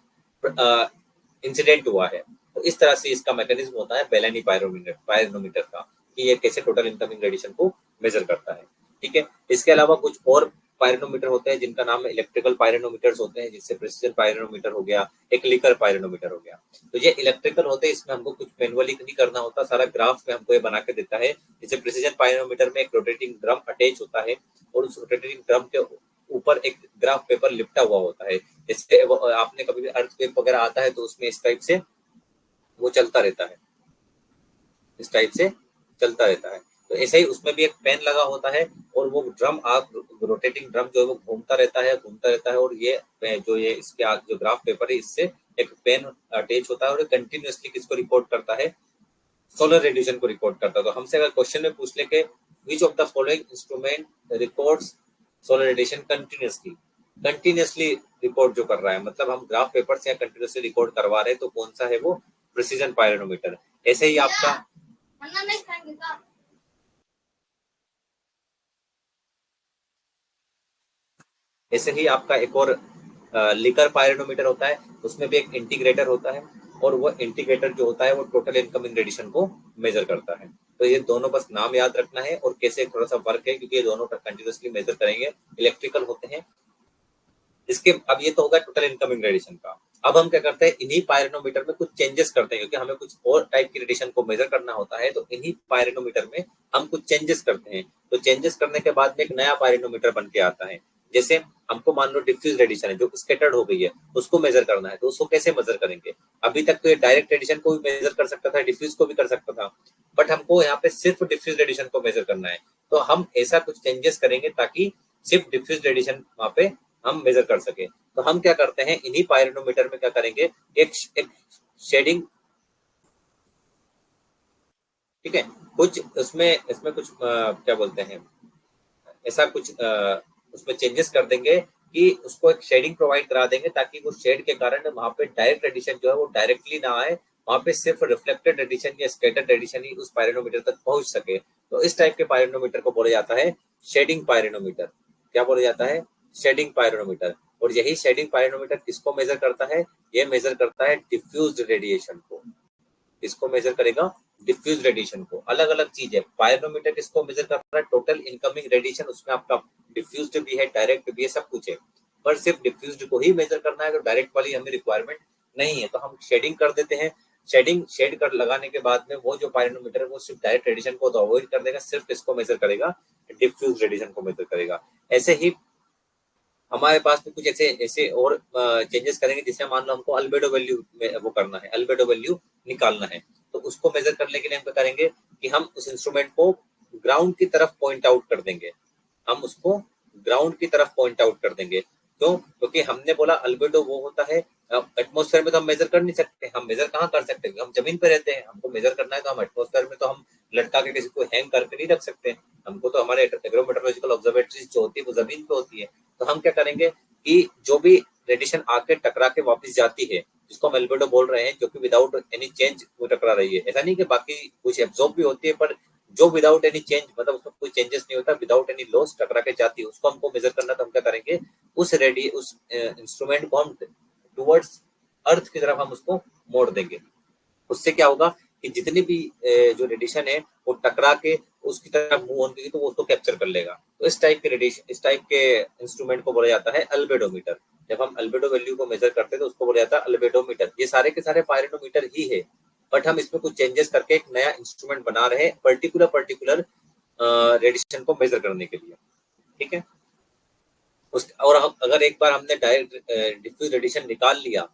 Speaker 1: incident हुआ है। तो इस तरह से इसका मैकेनिज्म होता है बेलेनी पायरोनोमीटर का, कि ये कैसे टोटल इनकमिंग रेडिएशन को मेजर करता है। ठीक है, इसके अलावा कुछ और पायरोनोमीटर होते हैं जिनका नाम इलेक्ट्रिकल पायरोनोमीटर्स होते हैं, जिससे प्रिसिजन पायरोनोमीटर हो गया, एक लिकर पायरोनोमीटर हो गया। तो ये इलेक्ट्रिकल होते हैं, इसमें हमको कुछ मैनुअली नहीं करना होता, सारा ग्राफ में हमको ये बना के देता है। जैसे प्रिसिजन पायरोमीटर में एक रोटेटिंग ड्रम अटैच होता है, और उस रोटेटिंग ड्रम के ऊपर एक ग्राफ पेपर लिपटा हुआ होता है। जैसे आपने कभी भी अर्थक्वेक वगैरह आता है तो उसमें इस टाइप से वो चलता रहता है, इस टाइप से चलता रहता है। तो ऐसे ही उसमें भी एक पेन लगा होता है और वो ड्रम आप रोटेटिंग ड्रम जो है वो घूमता रहता है और ये जो ये इसके जो ग्राफ पेपर है इससे एक पेन अटैच होता है और कंटिन्यूअसली किसको रिकॉर्ड करता है, सोलर रेडिएशन को रिकॉर्ड करता है। तो हमसे अगर क्वेश्चन में पूछ ले के which of the following instrument records solar radiation continuously record जो कर रहा है, मतलब हम ग्राफ पेपर से कंटिन्यूअसली रिकॉर्ड करवा रहे हैं, तो कौन सा है वो, प्रिसीजन पायरोनोमीटर। ऐसे ही आपका एक और लिकर पायरोनोमीटर होता है, उसमें भी एक इंटीग्रेटर होता है और वो इंटीग्रेटर जो होता है वो टोटल इनकमिंग रेडिएशन को मेजर करता है। तो ये दोनों बस नाम याद रखना है और कैसे थोड़ा सा वर्क है, क्योंकि ये दोनों कंटिन्यूअसली मेजर करेंगे, इलेक्ट्रिकल होते हैं। इसके अब ये तो होगा टोटल इनकमिंग रेडिएशन का। अब हम क्या करते हैं, इन्हीं पायरोनोमीटर में कुछ चेंजेस करते हैं, क्योंकि हमें कुछ और टाइप की रेडिएशन को मेजर करना होता है, तो इन्हीं पायरोनोमीटर में हम कुछ चेंजेस करते हैं। तो चेंजेस करने के बाद में एक नया पायरोनोमीटर बन के आता है। जैसे हमको मान लो डिफ्यूज रेडिएशन है जो स्कैटर्ड हो गई है, उसको मेजर करना है, तो उसको कैसे मेजर करेंगे। अभी तक तो ये डायरेक्ट रेडिएशन को भी मेजर कर सकता था, डिफ्यूज को भी कर सकता था, बट हमको यहाँ पे सिर्फ डिफ्यूज रेडिएशन को मेजर करना है। तो हम ऐसा कुछ चेंजेस करेंगे ताकि सिर्फ डिफ्यूज रेडिएशन वहां पे हम मेजर कर सके। तो हम क्या करते हैं, इन्हीं पायरोनोमीटर में क्या करेंगे, एक शेडिंग, ठीक है, कुछ उसमें इसमें कुछ क्या बोलते हैं, ऐसा कुछ उसमें चेंजेस कर देंगे कि उसको एक शेडिंग प्रोवाइड करा देंगे, ताकि वो शेड के कारण वहां पे डायरेक्ट रेडिएशन जो है वो डायरेक्टली ना आए, वहां पे सिर्फ रिफ्लेक्टेड रेडिएशन या स्कैटर्ड रेडिएशन ही उस पायरोनोमीटर तक पहुंच सके। तो इस टाइप के पायरोनोमीटर को बोला जाता है शेडिंग पायरोनोमीटर। क्या बोला जाता है, शेडिंग पायरोनोमीटर। और यही शेडिंग पायरोनोमीटर किसको मेजर करता है, ये मेजर करता है डिफ्यूज्ड रेडिएशन को। इसको मेजर करेगा, डिफ्यूज रेडिएशन को। अलग अलग चीज है, पायरोनोमीटर किसको मेजर कर रहा है, टोटल इनकमिंग रेडिएशन, उसमें आपका डिफ्यूज्ड भी है, डायरेक्ट भी है, सब कुछ है, पर सिर्फ डिफ्यूज्ड को ही मेजर करना है, तो डायरेक्ट वाली हमें रिक्वायरमेंट नहीं है। तो हम शेडिंग कर देते हैं, शेड कर लगाने के बाद में वो जो पायरोनोमीटर है वो सिर्फ डायरेक्ट रेडिएशन को तो अवॉइड कर देगा, सिर्फ इसको मेजर करेगा, डिफ्यूज रेडिएशन को मेजर करेगा। ऐसे ही हमारे पास में कुछ ऐसे ऐसे और चेंजेस करेंगे, जिससे मान लो हमको अल्बेडो वैल्यू वो करना है, अल्बेडो वैल्यू निकालना है। तो उसको मेजर करने के लिए हम क्या करेंगे कि हम उस इंस्ट्रूमेंट को ग्राउंड की तरफ पॉइंट आउट कर देंगे, हम उसको ग्राउंड की तरफ पॉइंट आउट कर देंगे। क्यों, क्योंकि हमने बोला अल्बेडो वो होता है, एटमोस्फेयर में तो हम मेजर कर नहीं सकते, हम मेजर कहाँ कर सकते हैं, हम जमीन पे रहते हैं, हमको मेजर करना है तो हम एटमोस्फेयर में तो हम लटका के किसी को हैंग करके नहीं रख सकते, हमको तो हमारे एग्रोमेट्रोलॉजिकल ऑब्जर्वेटरीज जो होती है वो जमीन पे होती है। तो हम क्या करेंगे कि जो भी रेडिएशन आके टकरा के वापस जाती है, जिसको हम एल्बेडो बोल रहे हैं, जो कि विदाउट एनी चेंज वो टकरा रही है, ऐसा नहीं कि बाकी कुछ एब्जॉर्ब भी होती है, पर जो विदाउट एनी चेंज, मतलब उसमें कोई चेंजेस नहीं होता, विदाउट एनी लॉस टकरा के जाती है, उसको हमको मेजर करना। तो हम क्या करेंगे, उस इंस्ट्रूमेंट को हम टुवर्ड्स अर्थ की तरफ हम उसको मोड़ देंगे। उससे क्या होगा कि जितनी भी जो रेडिएशन है वो टकरा के उसकी तरफ मूव होगी, तो वो उसको कैप्चर कर लेगा। तो इस टाइप के रेडिएशन, इस टाइप के इंस्ट्रूमेंट को बोला जाता है अल्बेडोमीटर। जब हम अल्बेडो वैल्यू को मेजर करते हैं तो उसको बोला जाता है अल्बेडोमीटर। ये सारे के सारे पायरोनोमीटर ही है, बट हम इसमें कुछ चेंजेस करके एक नया इंस्ट्रूमेंट बना रहे हैं पर्टिकुलर रेडिएशन को मेजर करने के लिए, ठीक है। और हम अगर एक बार हमने डायरेक्ट डिफ्यूज रेडिएशन निकाल लिया,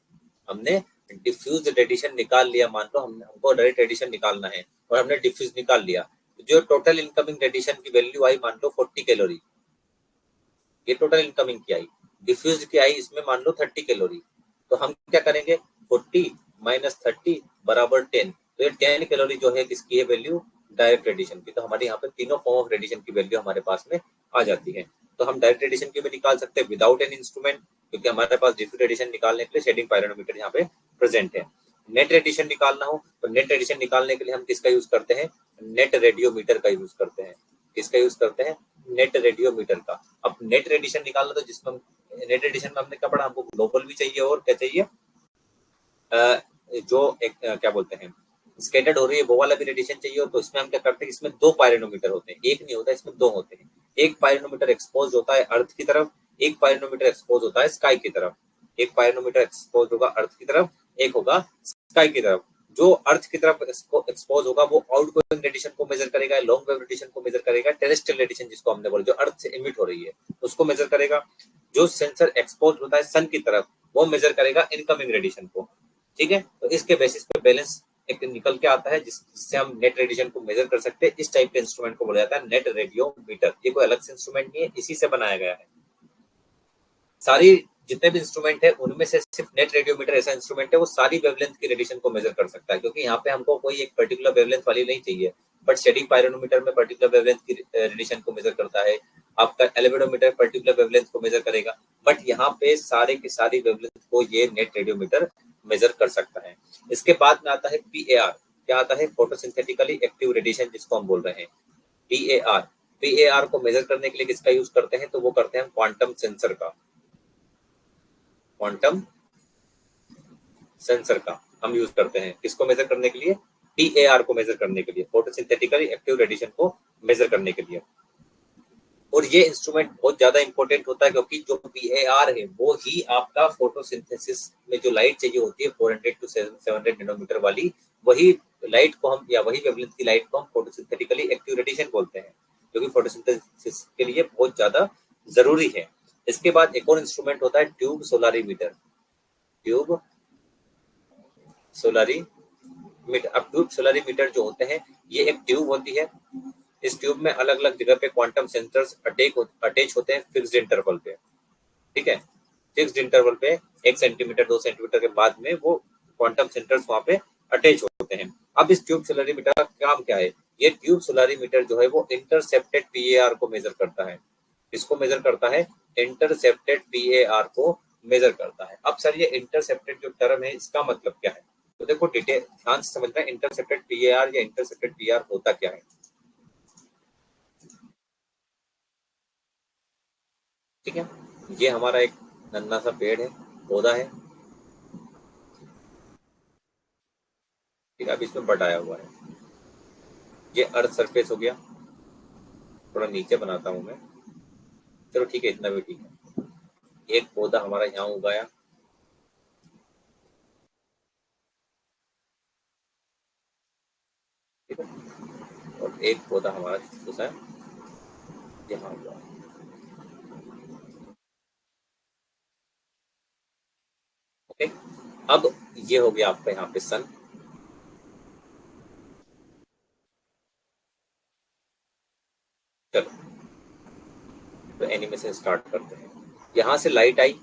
Speaker 1: हमने डिफ्यूज रेडिएशन निकाल लिया, मान लो हमको डायरेक्ट रेडिएशन निकालना है और हमने डिफ्यूज निकाल लिया, तो जो टोटल इनकमिंग रेडिएशन की वैल्यू आई मान लो 40 कैलोरी, ये टोटल इनकमिंग की आई, डिफ्यूज की आई इसमें मान लो 30 कैलोरी। तो हम क्या करेंगे, 40 माइनस 30 बराबर 10, तो ये 10 कैलोरी जो है किसकी है वैल्यू, डायरेक्ट रेडिएशन की। तो हमारे यहाँ पे तीनों फॉर्म ऑफ रेडिएशन की वैल्यू हमारे पास में आ जाती है। तो हम डायरेक्ट रेडिएशन की भी निकाल सकते हैं विदाउट एनी इंस्ट्रूमेंट, क्योंकि हमारे पास डिफ्यूज रेडिएशन निकालने के लिए शेडिंग पायरोनोमीटर यहाँ पे प्रेजेंट है। नेट रेडिएशन निकालना हो तो नेट रेडिएशन निकालने के लिए हम किसका यूज करते हैं, नेट रेडियोमीटर का यूज करते हैं। किसका यूज करते हैं, नेट रेडियोमीटर का। अब नेट रेडिएशन निकालना, तो जिसमें नेट रेडिएशन में हमने क्या पढ़ा, हमको ग्लोबल भी चाहिए और क्या चाहिए, जो एक क्या बोलते हैं स्कैटर्ड हो रही है वो वाला भी रेडिएशन चाहिए। तो इसमें हम क्या करते हैं, इसमें दो पायरोनोमीटर होते हैं, एक नहीं होता, इसमें दो होते हैं। एक पायरोनोमीटर एक्सपोज होता है अर्थ की तरफ, एक पायरोनोमीटर एक्सपोज होता है स्काई की तरफ। एक पायरोनोमीटर एक्सपोज होगा अर्थ की तरफ, एक होगा स्काई की तरफ। जो अर्थ की तरफ एक्सपोज होगा वो आउटगोइंग रेडिएशन को मेजर करेगा, लॉन्ग वेव रेडिएशन को मेजर करेगा, टेरेस्ट्रियल रेडिएशन जिसको हमने बोला जो अर्थ से इमिट हो रही है उसको मेजर करेगा। जो सेंसर एक्सपोज होता है सन की तरफ वो मेजर करेगा इनकमिंग रेडिएशन को, ठीक है। तो इसके बेसिस पे बैलेंस एक निकल के आता है जिससे हम नेट रेडिएशन को मेजर कर सकते हैं। इस टाइप के इंस्ट्रूमेंट को बोला जाता है नेट रेडियोमीटर। ये कोई अलग से इंस्ट्रूमेंट नहीं है, इसी से बनाया गया है। सारी जितने भी इंस्ट्रूमेंट है उनमें से सिर्फ नेट रेडियोमीटर ऐसा इंस्ट्रूमेंट है वो सारी वेवलेंथ की रेडिएशन को मेजर कर सकता है, क्योंकि यहाँ पे हमको कोई एक पर्टिकुलर वेवलेंथ वाली नहीं चाहिए। बट शेडिंग पायरोनोमीटर में पर्टिकुलर वेवलेंथ की रेडिएशन को मेजर करता है, आपका एलिवेडोमीटर पर्टिकुलर वेवलेंथ को मेजर करेगा, बट यहाँ पे सारे की सारी वेवलेंथ को ये नेट रेडियोमीटर मेजर कर सकता है। इसके बाद में आता है PAR। क्या आता है? फोटोसिंथेटिकली एक्टिव रेडिएशन, जिसको हम बोल रहे हैं PAR। PAR को मेजर करने के लिए किसका यूज करते हैं? तो वो करते हैं क्वांटम सेंसर का। क्वांटम सेंसर का हम यूज करते हैं किसको मेजर करने के लिए? PAR को मेजर करने के लिए, फोटोसिंथेटिकली एक्टिव रेडिएशन को मेजर करने के लिए। और ये इंस्ट्रूमेंट बहुत ज्यादा इंपॉर्टेंट होता है, क्योंकि जो PAR है वो ही आपका फोटोसिंथेसिस में जो लाइट चाहिए होती है 400 to 700 नैनोमीटर वाली, वही लाइट को हम या वही वेवलेंथ की लाइट को हम फोटोसिंथेटिकली एक्टिव रेडिएशन बोलते हैं, जो कि फोटोसिंथेसिस के लिए बहुत ज्यादा जरूरी है। इसके बाद एक और इंस्ट्रूमेंट होता है ट्यूब सोलारीमीटर। ट्यूब सोलारीमीटर। अब ट्यूब सोलारीमीटर जो होते हैं ये एक ट्यूब होती है। इस ट्यूब में अलग अलग जगह पे क्वांटम सेंसर्स अटैच होते हैं फिक्स्ड इंटरवल पे। ठीक है, फिक्स्ड इंटरवल पे 1 सेंटीमीटर 2 सेंटीमीटर के बाद में वो क्वांटम सेंसर्स वहां पे अटैच होते हैं। अब इस ट्यूब सोलारीमीटर का काम क्या है? ये ट्यूब सोलारीमीटर जो है वो इंटरसेप्टेड PAR को मेजर करता है। इसको मेजर करता है? इंटरसेप्टेड PAR को मेजर करता है। अब सर ये इंटरसेप्टेड जो टर्म है इसका मतलब क्या है? तो देखो डिटेल ध्यान से समझना, इंटरसेप्टेड PAR या इंटरसेप्टेड PR होता क्या है। ठीक है, ये हमारा एक नन्हा सा पेड़ है, पौधा है। ठीक है, अब इसमें बड आया हुआ है। ये अर्थ सरफेस हो गया। थोड़ा नीचे बनाता हूं मैं। चलो ठीक है, इतना भी ठीक है। एक पौधा हमारा यहाँ उगाया। ठीक है, और एक पौधा हमारा छोटा सा यहाँ उगा। ओके, अब ये हो गया आपका यहाँ पे सन। चलो तो एनिमेशन स्टार्ट करते हैं। यहाँ से लाइट आई।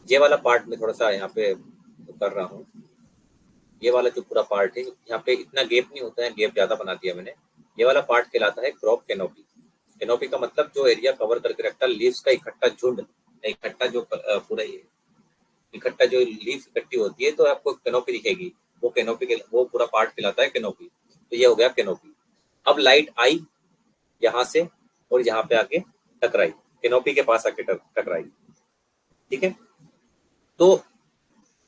Speaker 1: ये वाला पार्ट में थोड़ा सा यहाँ पे कर रहा हूँ। ये वाला जो पूरा पार्ट है यहाँ पे इतना गैप नहीं होता है, गैप ज्यादा बना दिया मैंने। ये वाला पार्ट कहलाता है क्रॉप कैनोपी। कैनोपी का मतलब जो एरिया कवर करके रखता है, लीव्स का इकट्ठा झुंड, इकट्ठा जो पूरा इकट्ठा जो लीफ इकट्ठी होती है तो आपको कैनोपी दिखेगी। वो कैनोपी के वो पूरा पार्ट कहलाता है कैनोपी। तो ये हो गया कैनोपी। अब लाइट आई यहाँ से और यहाँ पे आके टकराई, कैनोपी के पास आके टकराई। ठीक है, तो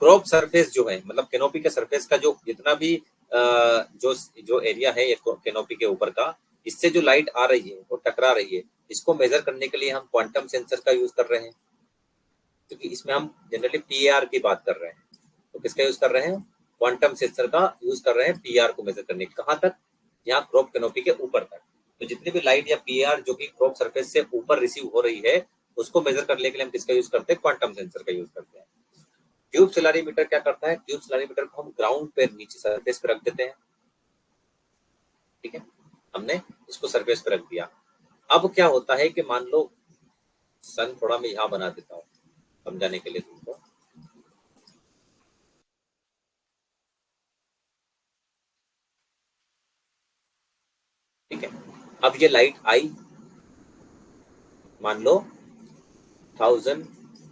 Speaker 1: क्रॉप सरफेस जो है मतलब कैनोपी के सरफेस का जो जितना भी जो जो एरिया है ये कैनोपी के ऊपर का, इससे जो लाइट आ रही है वो टकरा रही है, इसको मेजर करने के लिए हम क्वांटम सेंसर का यूज कर रहे हैं, क्योंकि इसमें हम जनरली PAR की बात कर रहे हैं। तो किसका यूज कर रहे हैं? क्वांटम सेंसर का यूज कर रहे हैं PR को मेजर करने के। कहाँ तक? यहाँ क्रॉप कैनोपी के ऊपर तक। तो जितनी भी लाइट या PAR जो कि क्रॉप सरफेस से ऊपर रिसीव हो रही है उसको मेजर करने के लिए हम किसका यूज करते हैं? क्वांटम सेंसर का यूज करते हैं। ट्यूब सोलारीमीटर क्या करता है? ट्यूब सोलारीमीटर को हम ग्राउंड पे नीचे सरफेस पे रख देते हैं। ठीक है, हमने इसको सरफेस पे रख दिया। अब क्या होता है कि मान लो सन थोड़ा मैं यहाँ बना देता हूँ समझाने के लिए तुमको। ठीक है, अब ये लाइट आई, मान लो 1000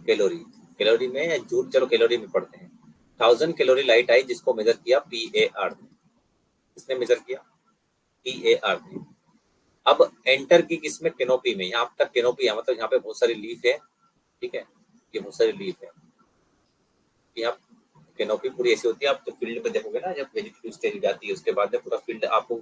Speaker 1: कैलोरी, कैलोरी में या जूल, चलो कैलोरी में पढ़ते हैं। 1000 कैलोरी लाइट आई जिसको मेजर किया PAR ने। किसने मेजर किया? PAR ने। अब एंटर की किसमें? कैनोपी में। यहाँ तक कैनोपी है मतलब यहाँ पे बहुत सारी लीफ है। ठीक है, ये बहुत सारी लीफ है। यहाँ कैनोपी पूरी ऐसी होती है, आप जब फील्ड पे देखोगे ना, जब वेजिटेटिव स्टेज जाती है उसके बाद में पूरा फील्ड आपको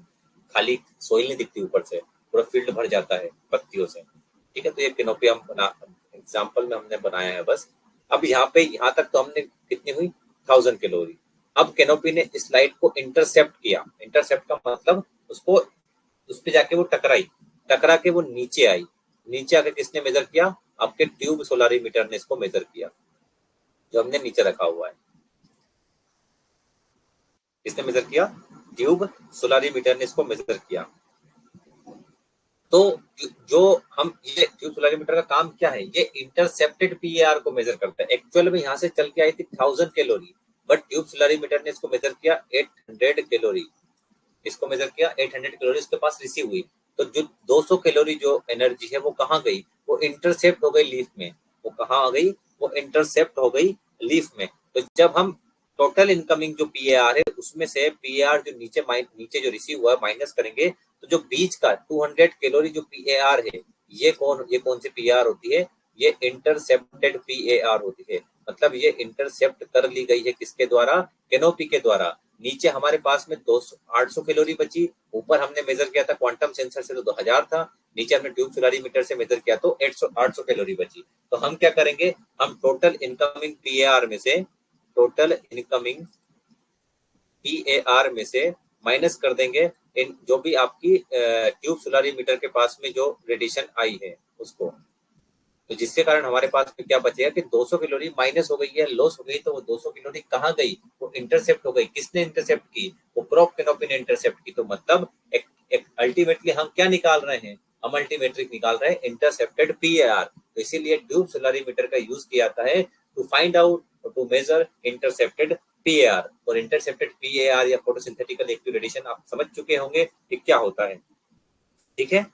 Speaker 1: खाली सोइल नहीं दिखती, ऊपर से पूरा फील्ड भर जाता है पत्तियों से। ठीक है, तो ये कैनोपी हम बना एग्जाम्पल में हमने बनाया है बस। अब यहाँ पे यहाँ तक तो हमने कितनी हुई? 1000 कैलोरी। अब कैनोपी ने इस लाइट को इंटरसेप्ट किया। इंटरसेप्ट का मतलब उसको उस पे जाके वो टकराई, टकरा के वो नीचे आई। नीचे आके किसने मेजर किया? आपके ट्यूब सोलारीमीटर ने इसको मेजर किया, जो हमने नीचे रखा हुआ है। किसने मेजर किया? ट्यूब सोलारीमीटर ने इसको मेजर किया। तो जो हम ये ट्यूब सोलारीमीटर का काम क्या है? ये इंटरसेप्टेड पीएआर को मेजर करता है। एक्चुअल में यहाँ से चल के आई थी 1000 कैलोरी, बट ट्यूब सोलारीमीटर ने इसको मेजर किया 800 कैलोरी। इसको मेजर किया 800 कैलोरी इसके पास रिसीव हुई। तो जो 200 कैलोरी जो एनर्जी है वो कहाँ गई? वो इंटरसेप्ट हो गई लीफ में। वो कहाँ आ गई? वो इंटरसेप्ट हो गई लीफ में। तो जब हम टोटल इनकमिंग जो पीएआर है उसमें से पीएआर जो नीचे जो रिसीव हुआ है माइनस करेंगे, तो जो बीच का 200 कैलोरी जो पीएआर है, ये कौन सी पीएआर होती है? ये इंटरसेप्टेड पीएआर होती है। मतलब ये इंटरसेप्ट कर ली गई है किसके द्वारा? कैनोपी के द्वारा। नीचे हमारे पास में 800 कैलोरी बची, ऊपर हमने मेजर किया था क्वांटम सेंसर से तो 2000 था, नीचे हमने ट्यूब सोलारीमीटर से मेजर किया तो 800 कैलोरी बची। तो हम क्या करेंगे? हम टोटल इनकमिंग पीएआर में से माइनस कर देंगे इन जो भी आपकी ट्यूब सोलारीमीटर के पास में जो रेडिएशन आई है उसको। तो जिसके कारण हमारे पास में क्या बचेगा कि 200 कैलोरी माइनस हो गई है, लॉस हो गई। तो वो 200 कैलोरी कहाँ गई? वो इंटरसेप्ट हो गई। किसने इंटरसेप्ट की? वो प्रोब कैनोपी ने इंटरसेप्ट की। तो मतलब एक अल्टीमेटली हम क्या निकाल रहे हैं? हम अल्टीमेटली निकाल रहे हैं इंटरसेप्टेड पीएआर। तो इसीलिए ट्यूब सोलारीमीटर का यूज किया जाता है to find out, to measure intercepted PAR. और इंटरसेप्टेड पीएआर या फोटोसिंथेटिकल एक्टिव रेडिएशन आप समझ चुके होंगे कि क्या होता है। ठीक है।